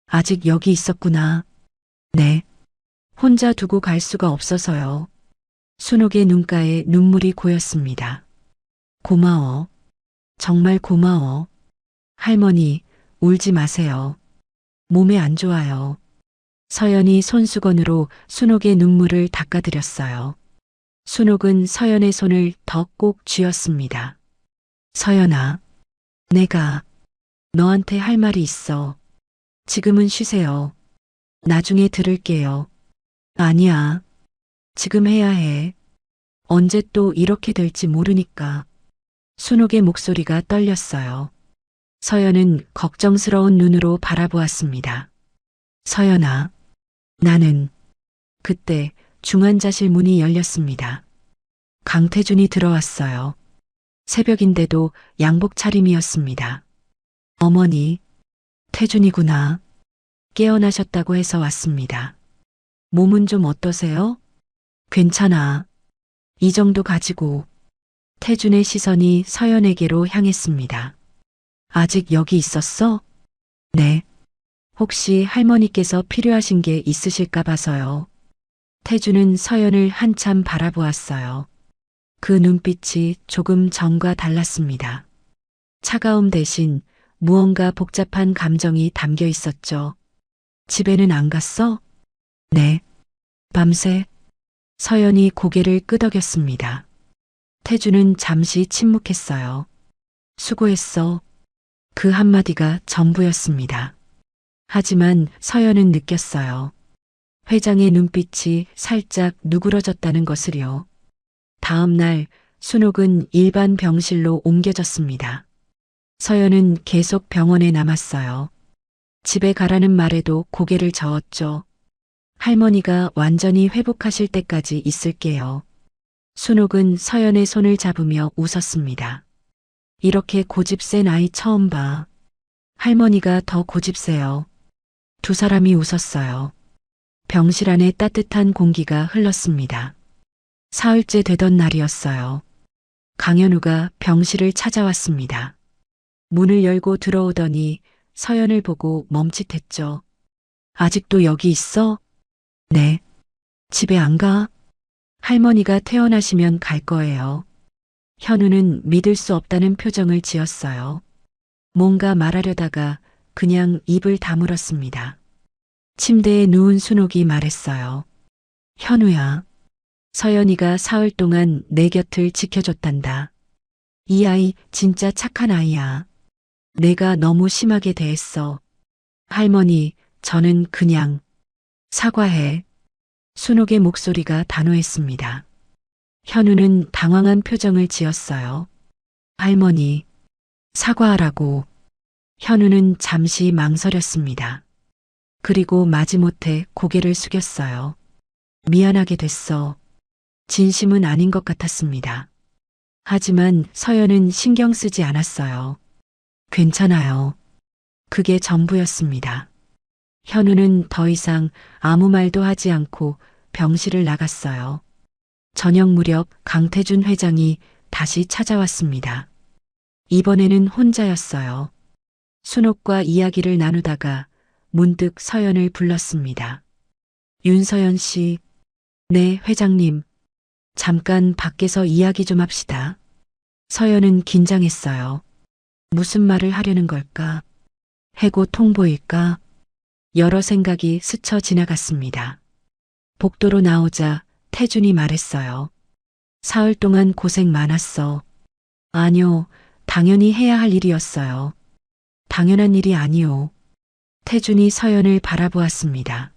S2: 아직 여기 있었구나. 네. 혼자 두고 갈 수가 없어서요. 순옥의 눈가에 눈물이 고였습니다. 고마워. 정말 고마워. 할머니, 울지 마세요. 몸에 안 좋아요. 서연이 손수건으로 순옥의 눈물을 닦아드렸어요. 순옥은 서연의 손을 더 꼭 쥐었습니다. 서연아, 내가 너한테 할 말이 있어. 지금은 쉬세요. 나중에 들을게요. 아니야. 지금 해야 해. 언제 또 이렇게 될지 모르니까. 순옥의 목소리가 떨렸어요. 서연은 걱정스러운 눈으로 바라보았습니다. 서연아, 나는 그때 중환자실 문이 열렸습니다. 강태준이 들어왔어요. 새벽인데도 양복 차림이었습니다. 어머니, 태준이구나. 깨어나셨다고 해서 왔습니다. 몸은 좀 어떠세요? 괜찮아. 이 정도 가지고. 태준의 시선이 서연에게로 향했습니다. 아직 여기 있었어? 네. 혹시 할머니께서 필요하신 게 있으실까 봐서요. 태준은 서연을 한참 바라보았어요. 그 눈빛이 조금 전과 달랐습니다. 차가움 대신 무언가 복잡한 감정이 담겨 있었죠. 집에는 안 갔어? 네. 밤새 서연이 고개를 끄덕였습니다. 태준은 잠시 침묵했어요. 수고했어. 그 한마디가 전부였습니다. 하지만 서연은 느꼈어요. 회장의 눈빛이 살짝 누그러졌다는 것을요. 다음 날 순옥은 일반 병실로 옮겨졌습니다. 서연은 계속 병원에 남았어요. 집에 가라는 말에도 고개를 저었죠. 할머니가 완전히 회복하실 때까지 있을게요. 순옥은 서연의 손을 잡으며 웃었습니다. 이렇게 고집 센 아이 처음 봐. 할머니가 더 고집세요. 두 사람이 웃었어요. 병실 안에 따뜻한 공기가 흘렀습니다. 사흘째 되던 날이었어요. 강현우가 병실을 찾아왔습니다. 문을 열고 들어오더니 서연을 보고 멈칫했죠. 아직도 여기 있어? 네. 집에 안 가? 할머니가 퇴원하시면 갈 거예요. 현우는 믿을 수 없다는 표정을 지었어요. 뭔가 말하려다가 그냥 입을 다물었습니다. 침대에 누운 순옥이 말했어요. 현우야, 서연이가 사흘 동안 내 곁을 지켜줬단다. 이 아이 진짜 착한 아이야. 내가 너무 심하게 대했어. 할머니, 저는 그냥 사과해. 순옥의 목소리가 단호했습니다. 현우는 당황한 표정을 지었어요. 할머니, 사과하라고. 현우는 잠시 망설였습니다. 그리고 마지못해 고개를 숙였어요. 미안하게 됐어. 진심은 아닌 것 같았습니다. 하지만 서연은 신경 쓰지 않았어요. 괜찮아요. 그게 전부였습니다. 현우는 더 이상 아무 말도 하지 않고 병실을 나갔어요. 저녁 무렵 강태준 회장이 다시 찾아왔습니다. 이번에는 혼자였어요. 순옥과 이야기를 나누다가 문득 서연을 불렀습니다. 윤서연 씨, 네, 회장님. 잠깐 밖에서 이야기 좀 합시다. 서연은 긴장했어요. 무슨 말을 하려는 걸까? 해고 통보일까? 여러 생각이 스쳐 지나갔습니다. 복도로 나오자 태준이 말했어요. 사흘 동안 고생 많았어. 아니요, 당연히 해야 할 일이었어요. 당연한 일이 아니요. 태준이 서연을 바라보았습니다.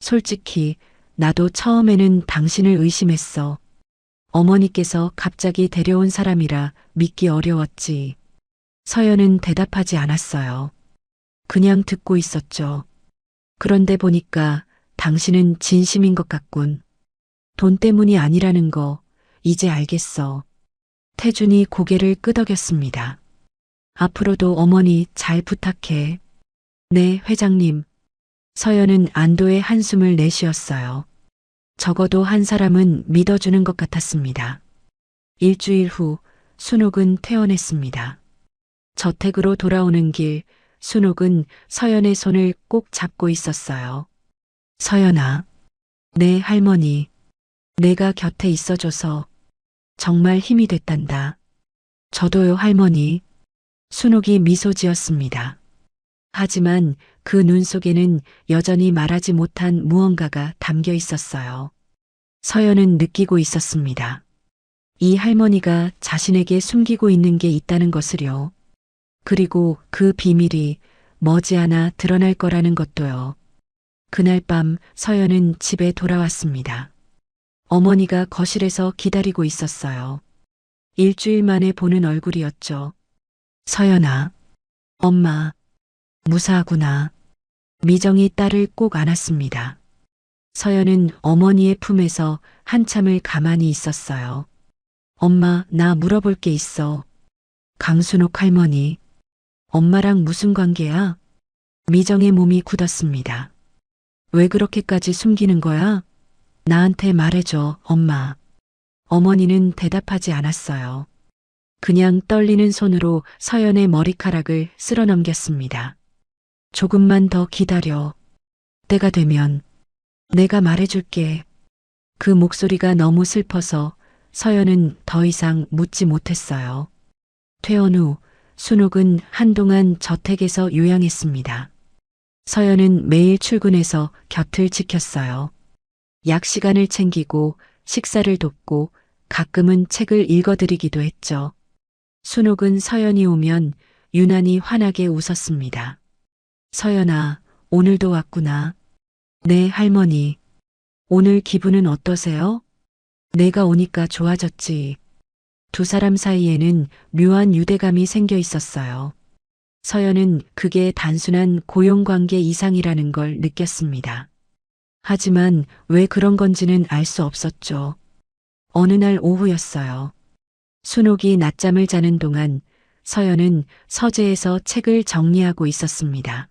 S2: 솔직히 나도 처음에는 당신을 의심했어. 어머니께서 갑자기 데려온 사람이라 믿기 어려웠지. 서연은 대답하지 않았어요. 그냥 듣고 있었죠. 그런데 보니까 당신은 진심인 것 같군. 돈 때문이 아니라는 거 이제 알겠어. 태준이 고개를 끄덕였습니다. 앞으로도 어머니 잘 부탁해. 네, 회장님. 서연은 안도의 한숨을 내쉬었어요. 적어도 한 사람은 믿어주는 것 같았습니다. 일주일 후 순옥은 퇴원했습니다. 저택으로 돌아오는 길 순옥은 서연의 손을 꼭 잡고 있었어요. 서연아, 네 할머니. 내가 곁에 있어줘서 정말 힘이 됐단다. 저도요 할머니. 순옥이 미소 지었습니다. 하지만 그 눈 속에는 여전히 말하지 못한 무언가가 담겨 있었어요. 서연은 느끼고 있었습니다. 이 할머니가 자신에게 숨기고 있는 게 있다는 것을요. 그리고 그 비밀이 머지않아 드러날 거라는 것도요. 그날 밤 서연은 집에 돌아왔습니다. 어머니가 거실에서 기다리고 있었어요. 일주일 만에 보는 얼굴이었죠. 서연아, 엄마, 무사하구나. 미정이 딸을 꼭 안았습니다. 서연은 어머니의 품에서 한참을 가만히 있었어요. 엄마, 나 물어볼 게 있어. 강순옥 할머니, 엄마랑 무슨 관계야? 미정의 몸이 굳었습니다. 왜 그렇게까지 숨기는 거야? 나한테 말해줘, 엄마. 어머니는 대답하지 않았어요. 그냥 떨리는 손으로 서연의 머리카락을 쓸어 넘겼습니다. 조금만 더 기다려. 때가 되면 내가 말해줄게. 그 목소리가 너무 슬퍼서 서연은 더 이상 묻지 못했어요. 퇴원 후 순옥은 한동안 저택에서 요양했습니다. 서연은 매일 출근해서 곁을 지켰어요. 약 시간을 챙기고 식사를 돕고 가끔은 책을 읽어드리기도 했죠. 순옥은 서연이 오면 유난히 환하게 웃었습니다. 서연아, 오늘도 왔구나. 네, 할머니. 오늘 기분은 어떠세요? 내가 오니까 좋아졌지. 두 사람 사이에는 묘한 유대감이 생겨 있었어요. 서연은 그게 단순한 고용관계 이상이라는 걸 느꼈습니다. 하지만 왜 그런 건지는 알 수 없었죠. 어느 날 오후였어요. 순옥이 낮잠을 자는 동안 서연은 서재에서 책을 정리하고 있었습니다.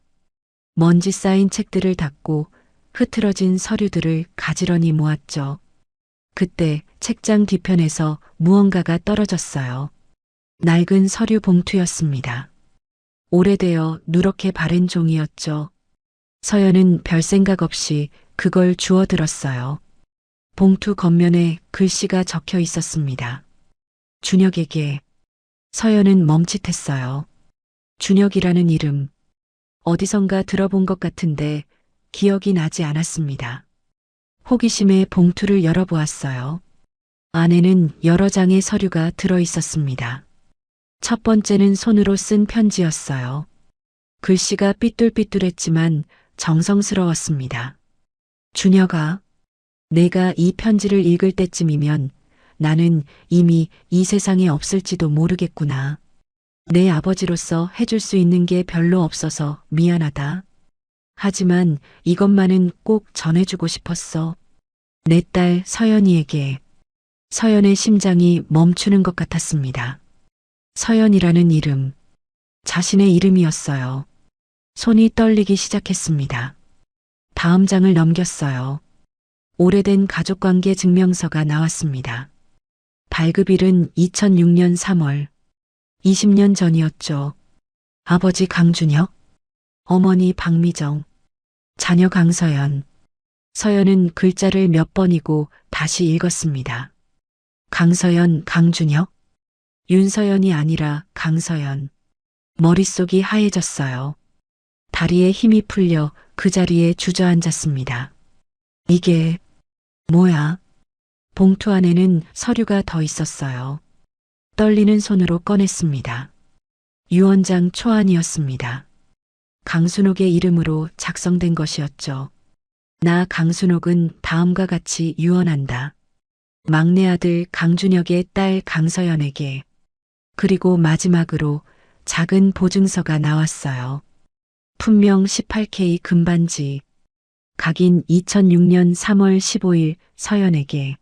S2: 먼지 쌓인 책들을 닦고 흐트러진 서류들을 가지런히 모았죠. 그때 책장 뒤편에서 무언가가 떨어졌어요. 낡은 서류 봉투였습니다. 오래되어 누렇게 바랜 종이였죠. 서연은 별 생각 없이 그걸 주워들었어요. 봉투 겉면에 글씨가 적혀 있었습니다. 준혁에게. 서연은 멈칫했어요. 준혁이라는 이름, 어디선가 들어본 것 같은데 기억이 나지 않았습니다. 호기심에 봉투를 열어보았어요. 안에는 여러 장의 서류가 들어 있었습니다. 첫 번째는 손으로 쓴 편지였어요. 글씨가 삐뚤삐뚤했지만 정성스러웠습니다. 준혁아, 내가 이 편지를 읽을 때쯤이면 나는 이미 이 세상에 없을지도 모르겠구나. 내 아버지로서 해줄 수 있는 게 별로 없어서 미안하다. 하지만 이것만은 꼭 전해주고 싶었어. 내 딸 서연이에게. 서연의 심장이 멈추는 것 같았습니다. 서연이라는 이름, 자신의 이름이었어요. 손이 떨리기 시작했습니다. 다음 장을 넘겼어요. 오래된 가족관계 증명서가 나왔습니다. 발급일은 2006년 3월. 20년 전이었죠. 아버지 강준혁, 어머니 박미정, 자녀 강서연. 서연은 글자를 몇 번이고 다시 읽었습니다. 강서연, 강준혁, 윤서연이 아니라 강서연. 머릿속이 하얘졌어요. 다리에 힘이 풀려 그 자리에 주저앉았습니다. 이게 뭐야? 봉투 안에는 서류가 더 있었어요. 떨리는 손으로 꺼냈습니다. 유언장 초안이었습니다. 강순옥의 이름으로 작성된 것이었죠. 나 강순옥은 다음과 같이 유언한다. 막내 아들 강준혁의 딸 강서연에게. 그리고 마지막으로 작은 보증서가 나왔어요. 품명 18K 금반지. 각인 2006년 3월 15일 서연에게.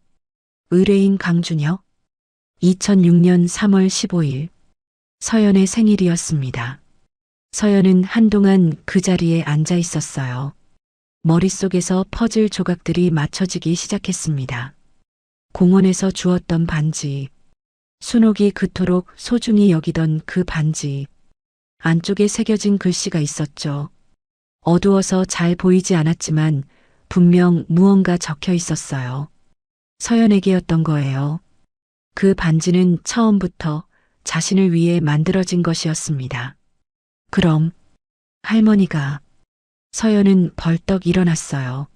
S2: 의뢰인 강준혁. 2006년 3월 15일. 서연의 생일이었습니다. 서연은 한동안 그 자리에 앉아 있었어요. 머릿속에서 퍼즐 조각들이 맞춰지기 시작했습니다. 공원에서 주었던 반지. 순옥이 그토록 소중히 여기던 그 반지. 안쪽에 새겨진 글씨가 있었죠. 어두워서 잘 보이지 않았지만 분명 무언가 적혀 있었어요. 서연에게였던 거예요. 그 반지는 처음부터 자신을 위해 만들어진 것이었습니다. 그럼 할머니가. 서연은 벌떡 일어났어요.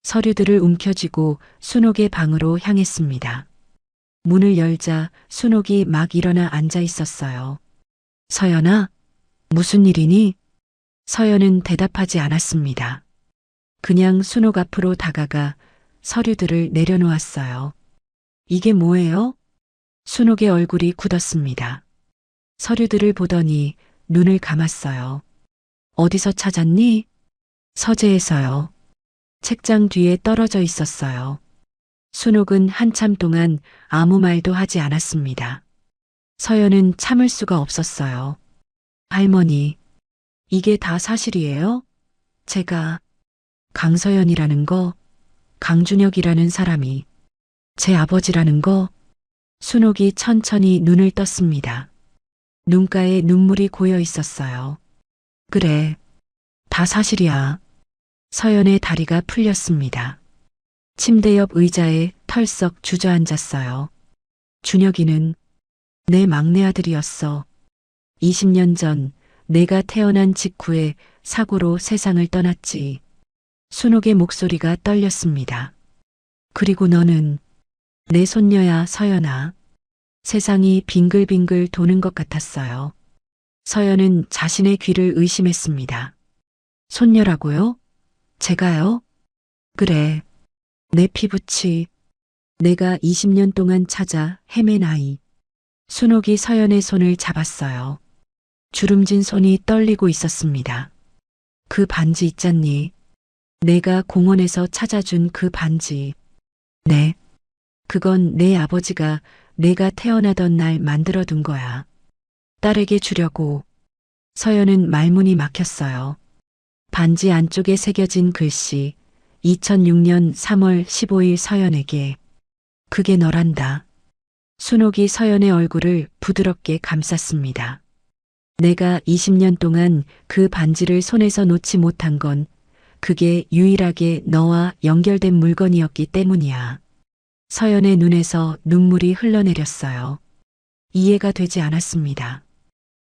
S2: 서류들을 움켜쥐고 순옥의 방으로 향했습니다. 문을 열자 순옥이 막 일어나 앉아 있었어요. 서연아, 무슨 일이니? 서연은 대답하지 않았습니다. 그냥 순옥 앞으로 다가가 서류들을 내려놓았어요. 이게 뭐예요? 순옥의 얼굴이 굳었습니다. 서류들을 보더니 눈을 감았어요. 어디서 찾았니? 서재에서요. 책장 뒤에 떨어져 있었어요. 순옥은 한참 동안 아무 말도 하지 않았습니다. 서연은 참을 수가 없었어요. 할머니, 이게 다 사실이에요? 제가 강서연이라는 거, 강준혁이라는 사람이 제 아버지라는 거. 순옥이 천천히 눈을 떴습니다. 눈가에 눈물이 고여 있었어요. 그래, 다 사실이야. 서연의 다리가 풀렸습니다. 침대 옆 의자에 털썩 주저앉았어요. 준혁이는 내 막내 아들이었어. 20년 전 내가 태어난 직후에 사고로 세상을 떠났지. 순옥의 목소리가 떨렸습니다. 그리고 너는 내 손녀야, 서연아. 세상이 빙글빙글 도는 것 같았어요. 서연은 자신의 귀를 의심했습니다. 손녀라고요? 제가요? 그래. 내 피부치. 내가 20년 동안 찾아 헤맨 아이. 순옥이 서연의 손을 잡았어요. 주름진 손이 떨리고 있었습니다. 그 반지 있잖니. 내가 공원에서 찾아준 그 반지. 네. 그건 내 아버지가 내가 태어나던 날 만들어둔 거야. 딸에게 주려고. 서연은 말문이 막혔어요. 반지 안쪽에 새겨진 글씨. 2006년 3월 15일 서연에게. 그게 너란다. 순옥이 서연의 얼굴을 부드럽게 감쌌습니다. 내가 20년 동안 그 반지를 손에서 놓지 못한 건 그게 유일하게 너와 연결된 물건이었기 때문이야. 서연의 눈에서 눈물이 흘러내렸어요. 이해가 되지 않았습니다.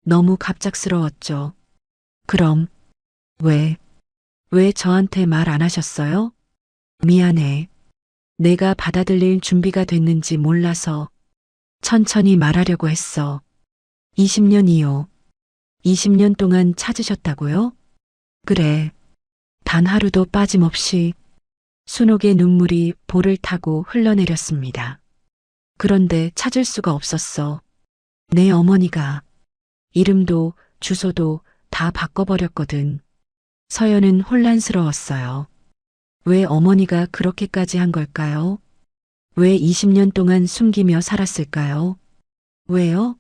S2: 너무 갑작스러웠죠. 그럼, 왜 저한테 말 안 하셨어요? 미안해. 내가 받아들일 준비가 됐는지 몰라서 천천히 말하려고 했어. 20년 이후, 20년 동안 찾으셨다고요? 그래. 단 하루도 빠짐없이 순옥의 눈물이 볼을 타고 흘러내렸습니다. 그런데 찾을 수가 없었어. 내 어머니가 이름도 주소도 다 바꿔버렸거든. 서연은 혼란스러웠어요. 왜 어머니가 그렇게까지 한 걸까요? 왜 20년 동안 숨기며 살았을까요? 왜요?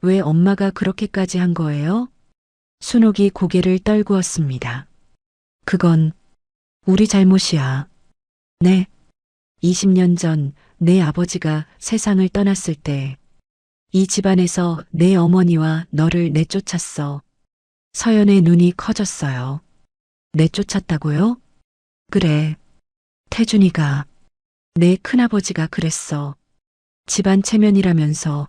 S2: 왜 엄마가 그렇게까지 한 거예요? 순옥이 고개를 떨구었습니다. 그건 우리 잘못이야. 네. 20년 전 내 아버지가 세상을 떠났을 때 이 집안에서 내 어머니와 너를 내쫓았어. 서연의 눈이 커졌어요. 내쫓았다고요? 그래. 태준이가 내 큰아버지가 그랬어. 집안 체면이라면서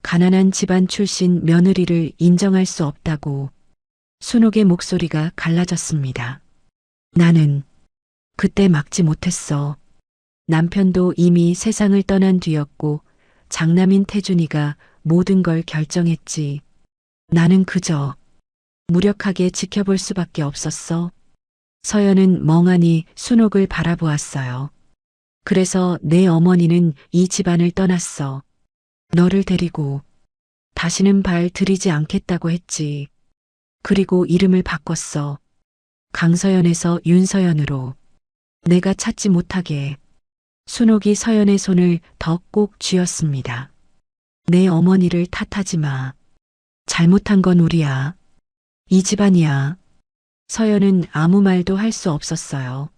S2: 가난한 집안 출신 며느리를 인정할 수 없다고. 순옥의 목소리가 갈라졌습니다. 나는 그때 막지 못했어. 남편도 이미 세상을 떠난 뒤였고 장남인 태준이가 모든 걸 결정했지. 나는 그저 무력하게 지켜볼 수밖에 없었어. 서연은 멍하니 순옥을 바라보았어요. 그래서 내 어머니는 이 집안을 떠났어. 너를 데리고 다시는 발 들이지 않겠다고 했지. 그리고 이름을 바꿨어. 강서연에서 윤서연으로. 내가 찾지 못하게. 순옥이 서연의 손을 더 꼭 쥐었습니다. 내 어머니를 탓하지 마. 잘못한 건 우리야. 이 집안이야. 서연은 아무 말도 할 수 없었어요.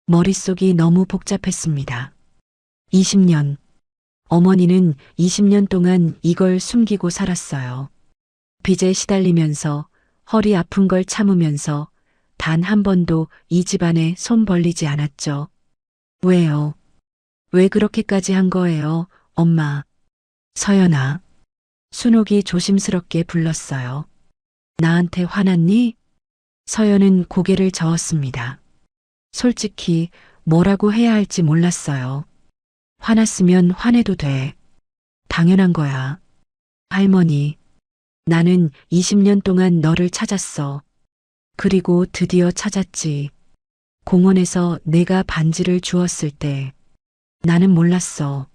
S2: 머릿속이 너무 복잡했습니다. 20년. 어머니는 20년 동안 이걸 숨기고 살았어요. 빚에 시달리면서 허리 아픈 걸 참으면서 단 한 번도 이 집안에 손 벌리지 않았죠. 왜요? 왜 그렇게까지 한 거예요, 엄마? 서연아. 순옥이 조심스럽게 불렀어요. 나한테 화났니? 서연은 고개를 저었습니다. 솔직히 뭐라고 해야 할지 몰랐어요. 화났으면 화내도 돼. 당연한 거야. 할머니, 나는 20년 동안 너를 찾았어. 그리고 드디어 찾았지. 공원에서 내가 반지를 주었을 때 나는 몰랐어.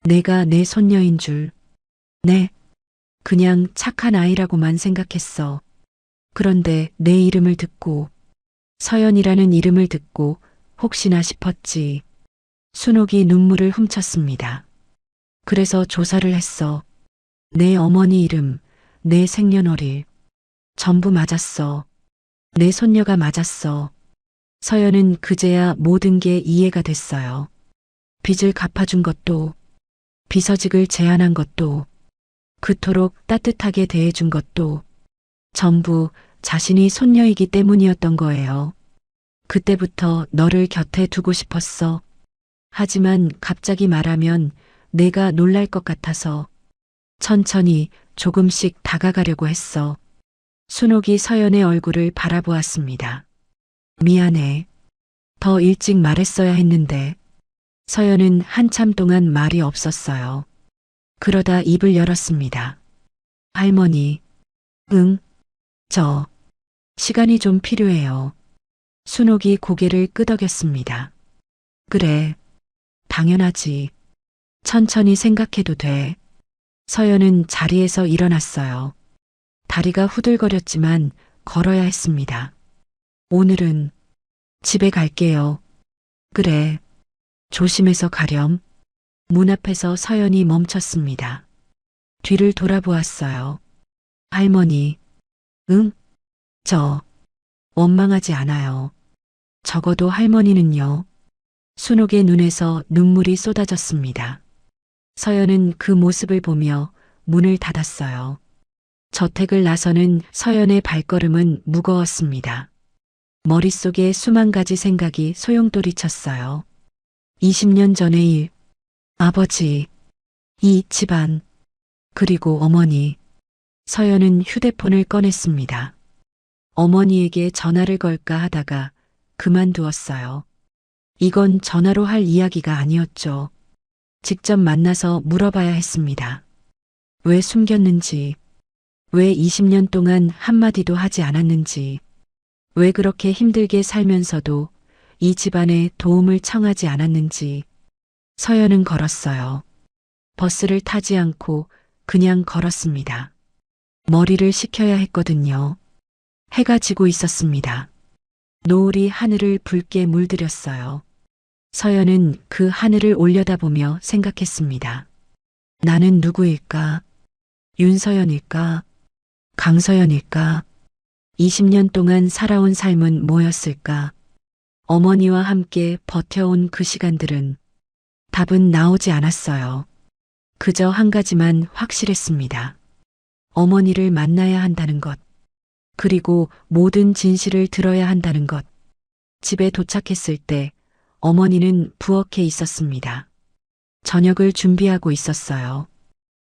S2: 내가 내 손녀인 줄. 네. 그냥 착한 아이라고만 생각했어. 그런데 내 이름을 듣고, 서연이라는 이름을 듣고 혹시나 싶었지. 순옥이 눈물을 훔쳤습니다. 그래서 조사를 했어. 내 어머니 이름, 내 생년월일. 전부 맞았어. 내 손녀가 맞았어. 서연은 그제야 모든 게 이해가 됐어요. 빚을 갚아준 것도, 비서직을 제안한 것도, 그토록 따뜻하게 대해준 것도 전부 자신이 손녀이기 때문이었던 거예요. 그때부터 너를 곁에 두고 싶었어. 하지만 갑자기 말하면 내가 놀랄 것 같아서 천천히 조금씩 다가가려고 했어. 순옥이 서연의 얼굴을 바라보았습니다. 미안해. 더 일찍 말했어야 했는데. 서연은 한참 동안 말이 없었어요. 그러다 입을 열었습니다. 할머니. 응. 시간이 좀 필요해요. 순옥이 고개를 끄덕였습니다. 그래. 당연하지. 천천히 생각해도 돼. 서연은 자리에서 일어났어요. 다리가 후들거렸지만 걸어야 했습니다. 오늘은 집에 갈게요. 그래. 조심해서 가렴. 문 앞에서 서연이 멈췄습니다. 뒤를 돌아보았어요. 할머니. 응? 원망하지 않아요. 적어도 할머니는요. 순옥의 눈에서 눈물이 쏟아졌습니다. 서연은 그 모습을 보며 문을 닫았어요. 저택을 나서는 서연의 발걸음은 무거웠습니다. 머릿속에 수만 가지 생각이 소용돌이쳤어요. 20년 전의 일, 아버지, 이 집안, 그리고 어머니. 서연은 휴대폰을 꺼냈습니다. 어머니에게 전화를 걸까 하다가 그만두었어요. 이건 전화로 할 이야기가 아니었죠. 직접 만나서 물어봐야 했습니다. 왜 숨겼는지, 왜 20년 동안 한마디도 하지 않았는지, 왜 그렇게 힘들게 살면서도 이 집안에 도움을 청하지 않았는지. 서연은 걸었어요. 버스를 타지 않고 그냥 걸었습니다. 머리를 식혀야 했거든요. 해가 지고 있었습니다. 노을이 하늘을 붉게 물들였어요. 서연은 그 하늘을 올려다보며 생각했습니다. 나는 누구일까? 윤서연일까? 강서연일까? 20년 동안 살아온 삶은 뭐였을까? 어머니와 함께 버텨온 그 시간들은 답은 나오지 않았어요. 그저 한 가지만 확실했습니다. 어머니를 만나야 한다는 것. 그리고 모든 진실을 들어야 한다는 것. 집에 도착했을 때 어머니는 부엌에 있었습니다. 저녁을 준비하고 있었어요.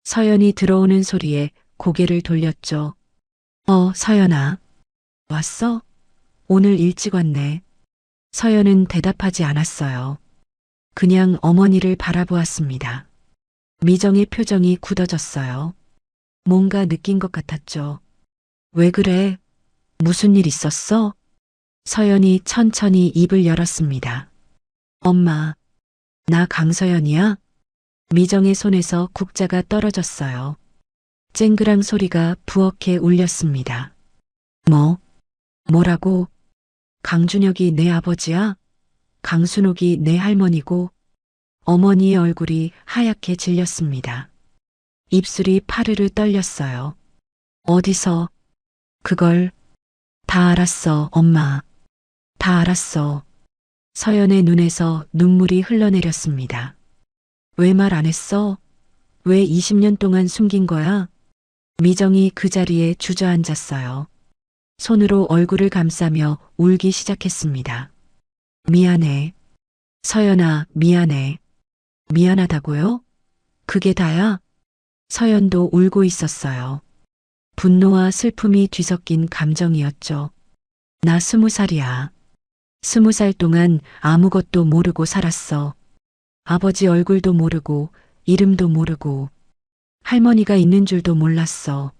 S2: 서연이 들어오는 소리에 고개를 돌렸죠. 서연아. 왔어? 오늘 일찍 왔네. 서연은 대답하지 않았어요. 그냥 어머니를 바라보았습니다. 미정의 표정이 굳어졌어요. 뭔가 느낀 것 같았죠. 왜 그래? 무슨 일 있었어? 서연이 천천히 입을 열었습니다. 엄마, 나 강서연이야? 미정의 손에서 국자가 떨어졌어요. 쨍그랑 소리가 부엌에 울렸습니다. 뭐라고? 강준혁이 내 아버지야? 강순옥이 내 할머니고? 어머니의 얼굴이 하얗게 질렸습니다. 입술이 파르르 떨렸어요. 어디서? 그걸 다 알았어, 엄마. 다 알았어. 서연의 눈에서 눈물이 흘러내렸습니다. 왜 말 안 했어? 왜 20년 동안 숨긴 거야? 미정이 그 자리에 주저앉았어요. 손으로 얼굴을 감싸며 울기 시작했습니다. 미안해. 서연아, 미안해. 미안하다고요? 그게 다야? 서연도 울고 있었어요. 분노와 슬픔이 뒤섞인 감정이었죠. 나 20살이야. 20살 동안 아무것도 모르고 살았어. 아버지 얼굴도 모르고 이름도 모르고 할머니가 있는 줄도 몰랐어.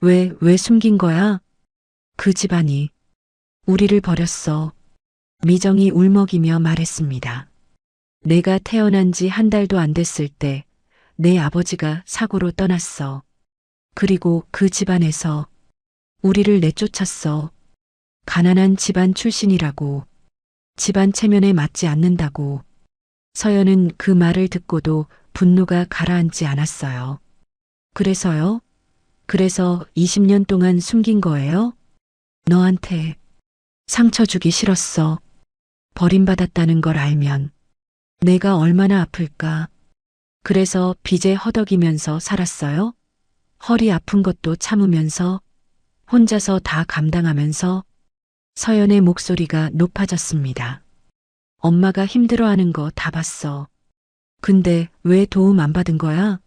S2: 왜 숨긴 거야? 그 집안이 우리를 버렸어. 미정이 울먹이며 말했습니다. 내가 태어난 지 한 달도 안 됐을 때 내 아버지가 사고로 떠났어. 그리고 그 집안에서 우리를 내쫓았어. 가난한 집안 출신이라고. 집안 체면에 맞지 않는다고. 서연은 그 말을 듣고도 분노가 가라앉지 않았어요. 그래서요? 그래서 20년 동안 숨긴 거예요? 너한테 상처 주기 싫었어. 버림받았다는 걸 알면 내가 얼마나 아플까. 그래서 빚에 허덕이면서 살았어요? 허리 아픈 것도 참으면서, 혼자서 다 감당하면서. 서연의 목소리가 높아졌습니다. 엄마가 힘들어하는 거 다 봤어. 근데 왜 도움 안 받은 거야?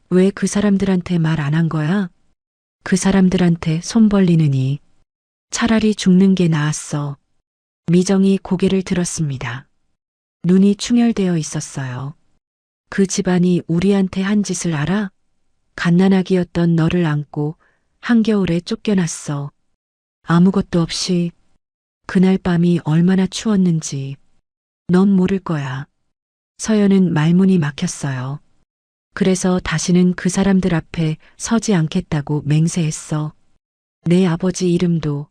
S2: 왜 그 사람들한테 말 안 한 거야? 그 사람들한테 손 벌리느니 차라리 죽는 게 나았어. 미정이 고개를 들었습니다. 눈이 충혈되어 있었어요. 그 집안이 우리한테 한 짓을 알아? 갓난아기였던 너를 안고 한겨울에 쫓겨났어. 아무것도 없이. 그날 밤이 얼마나 추웠는지 넌 모를 거야. 서연은 말문이 막혔어요. 그래서 다시는 그 사람들 앞에 서지 않겠다고 맹세했어. 내 아버지 이름도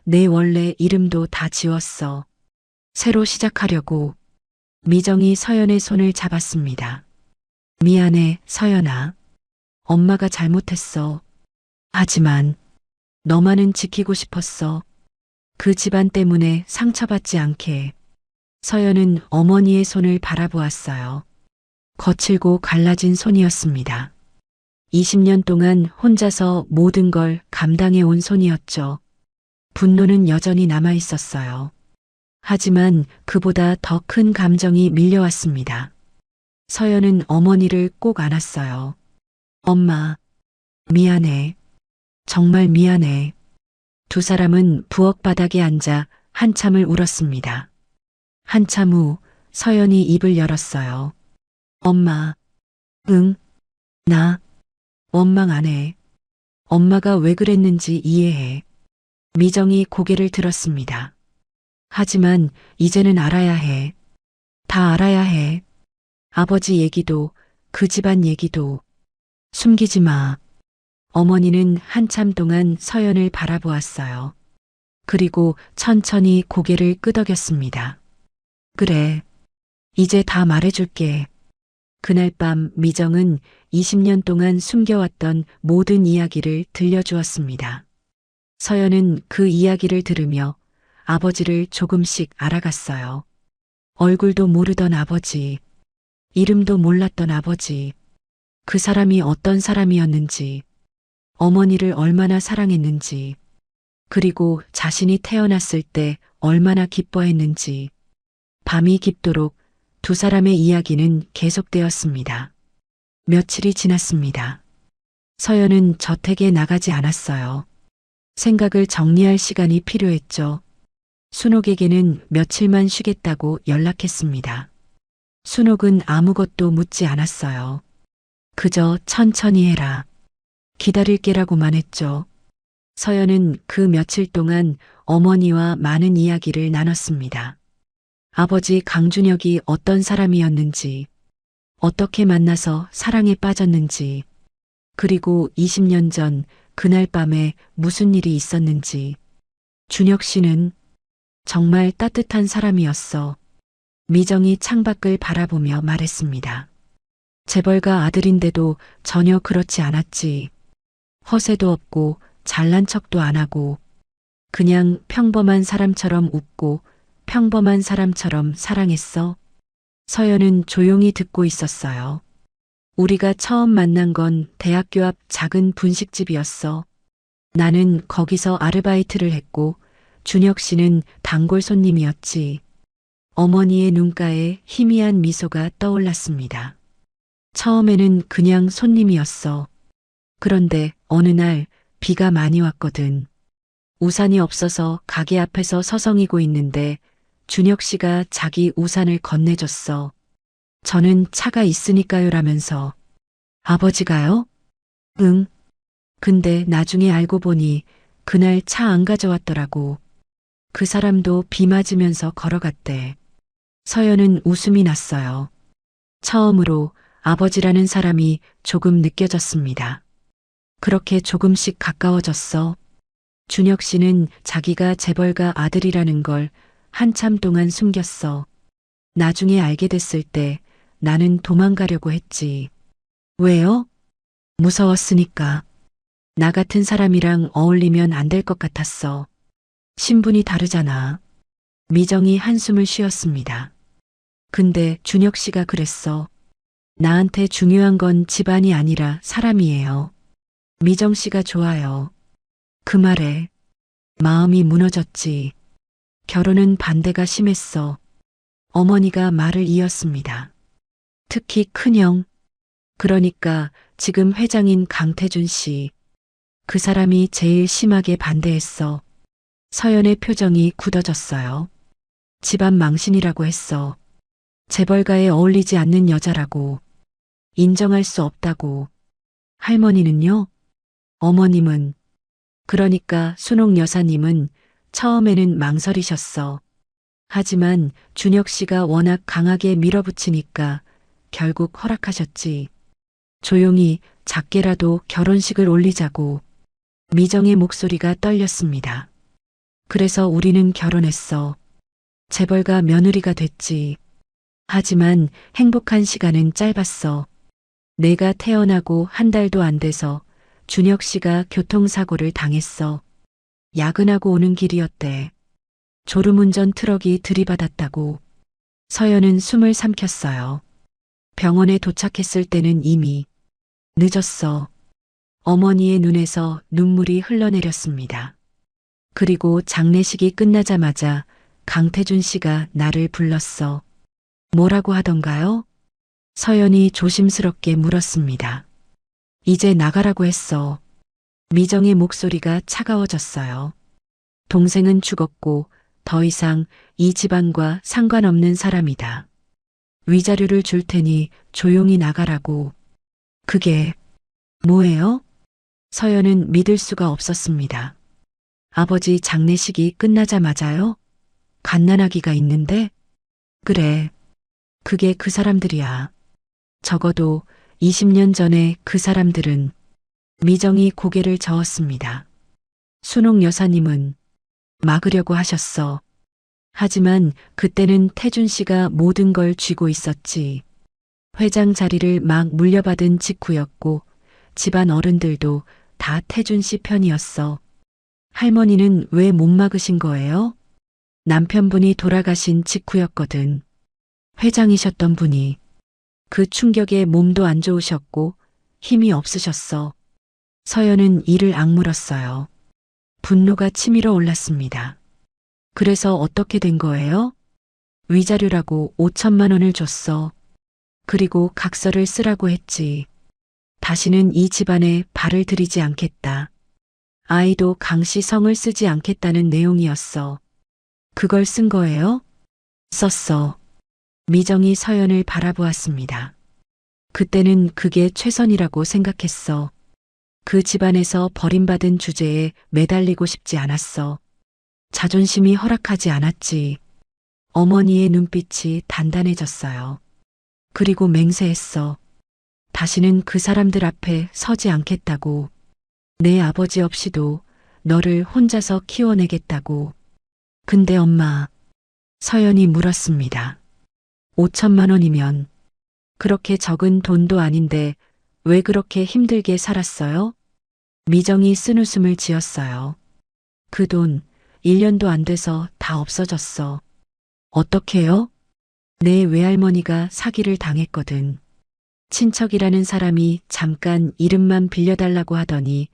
S2: 내 원래 이름도 다 지웠어. 새로 시작하려고. 미정이 서연의 손을 잡았습니다. 미안해, 서연아. 엄마가 잘못했어. 하지만 너만은 지키고 싶었어. 그 집안 때문에 상처받지 않게. 서연은 어머니의 손을 바라보았어요. 거칠고 갈라진 손이었습니다. 20년 동안 혼자서 모든 걸 감당해 온 손이었죠. 분노는 여전히 남아 있었어요. 하지만 그보다 더 큰 감정이 밀려왔습니다. 서연은 어머니를 꼭 안았어요. 엄마, 미안해. 정말 미안해. 두 사람은 부엌 바닥에 앉아 한참을 울었습니다. 한참 후 서연이 입을 열었어요. 엄마, 응, 나 원망 안 해. 엄마가 왜 그랬는지 이해해. 미정이 고개를 들었습니다. 하지만 이제는 알아야 해. 다 알아야 해. 아버지 얘기도 그 집안 얘기도 숨기지 마. 어머니는 한참 동안 서연을 바라보았어요. 그리고 천천히 고개를 끄덕였습니다. 그래. 이제 다 말해줄게. 그날 밤 미정은 20년 동안 숨겨왔던 모든 이야기를 들려주었습니다. 서연은 그 이야기를 들으며 아버지를 조금씩 알아갔어요. 얼굴도 모르던 아버지, 이름도 몰랐던 아버지, 그 사람이 어떤 사람이었는지, 어머니를 얼마나 사랑했는지, 그리고 자신이 태어났을 때 얼마나 기뻐했는지, 밤이 깊도록 두 사람의 이야기는 계속되었습니다. 며칠이 지났습니다. 서연은 저택에 나가지 않았어요. 생각을 정리할 시간이 필요했죠. 순옥에게는 며칠만 쉬겠다고 연락했습니다. 순옥은 아무것도 묻지 않았어요. 그저 천천히 해라. 기다릴게라고만 했죠. 서연은 그 며칠 동안 어머니와 많은 이야기를 나눴습니다. 아버지 강준혁이 어떤 사람이었는지, 어떻게 만나서 사랑에 빠졌는지, 그리고 20년 전 그날 밤에 무슨 일이 있었는지. 준혁 씨는 정말 따뜻한 사람이었어. 미정이 창밖을 바라보며 말했습니다. 재벌가 아들인데도 전혀 그렇지 않았지. 허세도 없고 잘난 척도 안 하고 그냥 평범한 사람처럼 웃고 평범한 사람처럼 사랑했어. 서연은 조용히 듣고 있었어요. 우리가 처음 만난 건 대학교 앞 작은 분식집이었어. 나는 거기서 아르바이트를 했고 준혁 씨는 단골 손님이었지. 어머니의 눈가에 희미한 미소가 떠올랐습니다. 처음에는 그냥 손님이었어. 그런데 어느 날 비가 많이 왔거든. 우산이 없어서 가게 앞에서 서성이고 있는데 준혁 씨가 자기 우산을 건네줬어. 저는 차가 있으니까요라면서. 아버지가요? 응. 근데 나중에 알고 보니 그날 차 안 가져왔더라고. 그 사람도 비 맞으면서 걸어갔대. 서연은 웃음이 났어요. 처음으로 아버지라는 사람이 조금 느껴졌습니다. 그렇게 조금씩 가까워졌어. 준혁 씨는 자기가 재벌가 아들이라는 걸 한참 동안 숨겼어. 나중에 알게 됐을 때 나는 도망가려고 했지. 왜요? 무서웠으니까. 나 같은 사람이랑 어울리면 안 될 것 같았어. 신분이 다르잖아. 미정이 한숨을 쉬었습니다. 근데 준혁 씨가 그랬어. 나한테 중요한 건 집안이 아니라 사람이에요. 미정 씨가 좋아요. 그 말에 마음이 무너졌지. 결혼은 반대가 심했어. 어머니가 말을 이었습니다. 특히 큰형. 그러니까 지금 회장인 강태준 씨. 그 사람이 제일 심하게 반대했어. 서연의 표정이 굳어졌어요. 집안 망신이라고 했어. 재벌가에 어울리지 않는 여자라고. 인정할 수 없다고. 할머니는요? 어머님은. 그러니까 순옥 여사님은 처음에는 망설이셨어. 하지만 준혁 씨가 워낙 강하게 밀어붙이니까 결국 허락하셨지. 조용히 작게라도 결혼식을 올리자고. 미정의 목소리가 떨렸습니다. 그래서 우리는 결혼했어. 재벌가 며느리가 됐지. 하지만 행복한 시간은 짧았어. 내가 태어나고 한 달도 안 돼서 준혁 씨가 교통사고를 당했어. 야근하고 오는 길이었대. 졸음운전 트럭이 들이받았다고. 서연은 숨을 삼켰어요. 병원에 도착했을 때는 이미 늦었어. 어머니의 눈에서 눈물이 흘러내렸습니다. 그리고 장례식이 끝나자마자 강태준 씨가 나를 불렀어. 뭐라고 하던가요? 서연이 조심스럽게 물었습니다. 이제 나가라고 했어. 미정의 목소리가 차가워졌어요. 동생은 죽었고 더 이상 이 집안과 상관없는 사람이다. 위자료를 줄 테니 조용히 나가라고. 그게 뭐예요? 서연은 믿을 수가 없었습니다. 아버지 장례식이 끝나자마자요? 갓난아기가 있는데? 그래. 그게 그 사람들이야. 적어도 20년 전에 그 사람들은 미정이 고개를 저었습니다. 순옥 여사님은 막으려고 하셨어. 하지만 그때는 태준 씨가 모든 걸 쥐고 있었지. 회장 자리를 막 물려받은 직후였고 집안 어른들도 다 태준 씨 편이었어. 할머니는 왜 못 막으신 거예요? 남편분이 돌아가신 직후였거든. 회장이셨던 분이. 그 충격에 몸도 안 좋으셨고 힘이 없으셨어. 서연은 이를 악물었어요. 분노가 치밀어 올랐습니다. 그래서 어떻게 된 거예요? 위자료라고 5천만 원을 줬어. 그리고 각서를 쓰라고 했지. 다시는 이 집안에 발을 들이지 않겠다. 아이도 강씨 성을 쓰지 않겠다는 내용이었어. 그걸 쓴 거예요? 썼어. 미정이 서연을 바라보았습니다. 그때는 그게 최선이라고 생각했어. 그 집안에서 버림받은 주제에 매달리고 싶지 않았어. 자존심이 허락하지 않았지. 어머니의 눈빛이 단단해졌어요. 그리고 맹세했어. 다시는 그 사람들 앞에 서지 않겠다고. 내 아버지 없이도 너를 혼자서 키워내겠다고. 근데 엄마, 서연이 물었습니다. 5천만 원이면 그렇게 적은 돈도 아닌데 왜 그렇게 힘들게 살았어요? 미정이 쓴웃음을 지었어요. 그 돈 1년도 안 돼서 다 없어졌어. 어떻게요? 내 외할머니가 사기를 당했거든. 친척이라는 사람이 잠깐 이름만 빌려달라고 하더니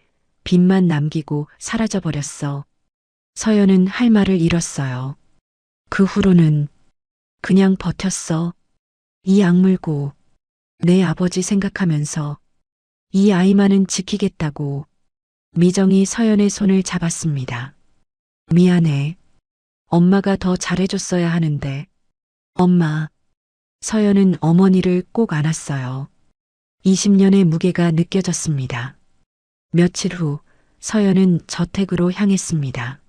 S2: 빚만 남기고 사라져버렸어. 서연은 할 말을 잃었어요. 그 후로는 그냥 버텼어. 이 악물고 내 아버지 생각하면서 이 아이만은 지키겠다고. 미정이 서연의 손을 잡았습니다. 미안해. 엄마가 더 잘해줬어야 하는데. 엄마. 서연은 어머니를 꼭 안았어요. 20년의 무게가 느껴졌습니다. 며칠 후 서연은 저택으로 향했습니다.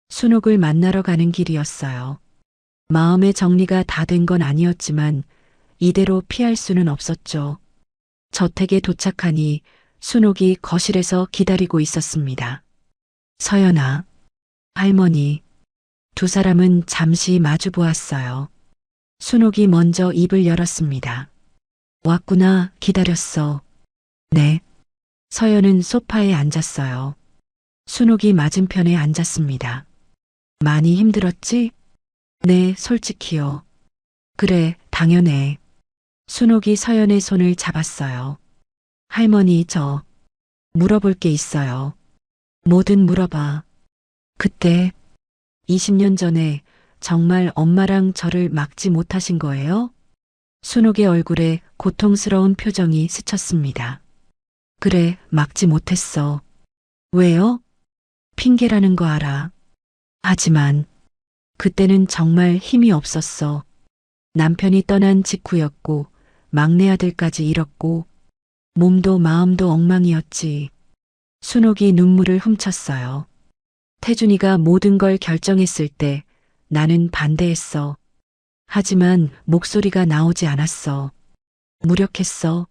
S2: 순옥을 만나러 가는 길이었어요. 마음의 정리가 다 된 건 아니었지만 이대로 피할 수는 없었죠. 저택에 도착하니 순옥이 거실에서 기다리고 있었습니다. 서연아, 할머니, 두 사람은 잠시 마주 보았어요. 순옥이 먼저 입을 열었습니다. 왔구나, 기다렸어. 네. 서연은 소파에 앉았어요. 순옥이 맞은편에 앉았습니다. 많이 힘들었지? 네, 솔직히요. 그래, 당연해. 순옥이 서연의 손을 잡았어요. 할머니, 저 물어볼 게 있어요. 뭐든 물어봐. 그때 20년 전에 정말 엄마랑 저를 막지 못하신 거예요? 순옥의 얼굴에 고통스러운 표정이 스쳤습니다. 그래, 막지 못했어. 왜요? 핑계라는 거 알아. 하지만 그때는 정말 힘이 없었어. 남편이 떠난 직후였고 막내 아들까지 잃었고 몸도 마음도 엉망이었지. 순옥이 눈물을 훔쳤어요. 태준이가 모든 걸 결정했을 때 나는 반대했어. 하지만 목소리가 나오지 않았어. 무력했어.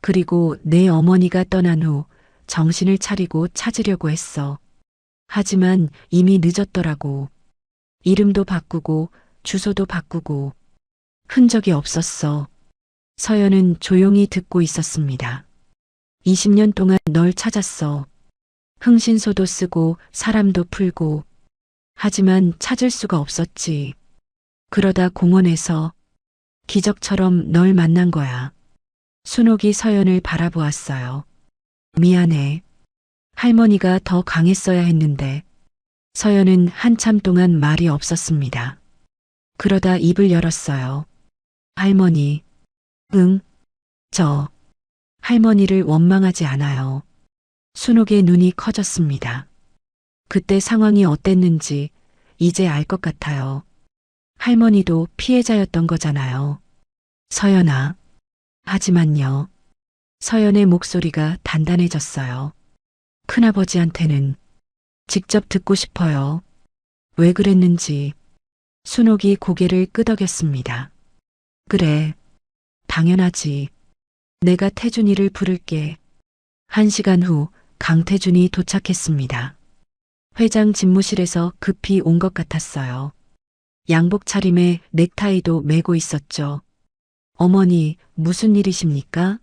S2: 그리고 내 어머니가 떠난 후 정신을 차리고 찾으려고 했어. 하지만 이미 늦었더라고. 이름도 바꾸고 주소도 바꾸고 흔적이 없었어. 서연은 조용히 듣고 있었습니다. 20년 동안 널 찾았어. 흥신소도 쓰고 사람도 풀고. 하지만 찾을 수가 없었지. 그러다 공원에서 기적처럼 널 만난 거야. 순옥이 서연을 바라보았어요. 미안해. 할머니가 더 강했어야 했는데. 서연은 한참 동안 말이 없었습니다. 그러다 입을 열었어요. 할머니. 응, 할머니를 원망하지 않아요. 순옥의 눈이 커졌습니다. 그때 상황이 어땠는지 이제 알 것 같아요. 할머니도 피해자였던 거잖아요. 서연아. 하지만요. 서연의 목소리가 단단해졌어요. 큰아버지한테는 직접 듣고 싶어요. 왜 그랬는지. 순옥이 고개를 끄덕였습니다. 그래. 당연하지. 내가 태준이를 부를게. 1시간 후 강태준이 도착했습니다. 회장 집무실에서 급히 온 것 같았어요. 양복 차림에 넥타이도 매고 있었죠. 어머니, 무슨 일이십니까?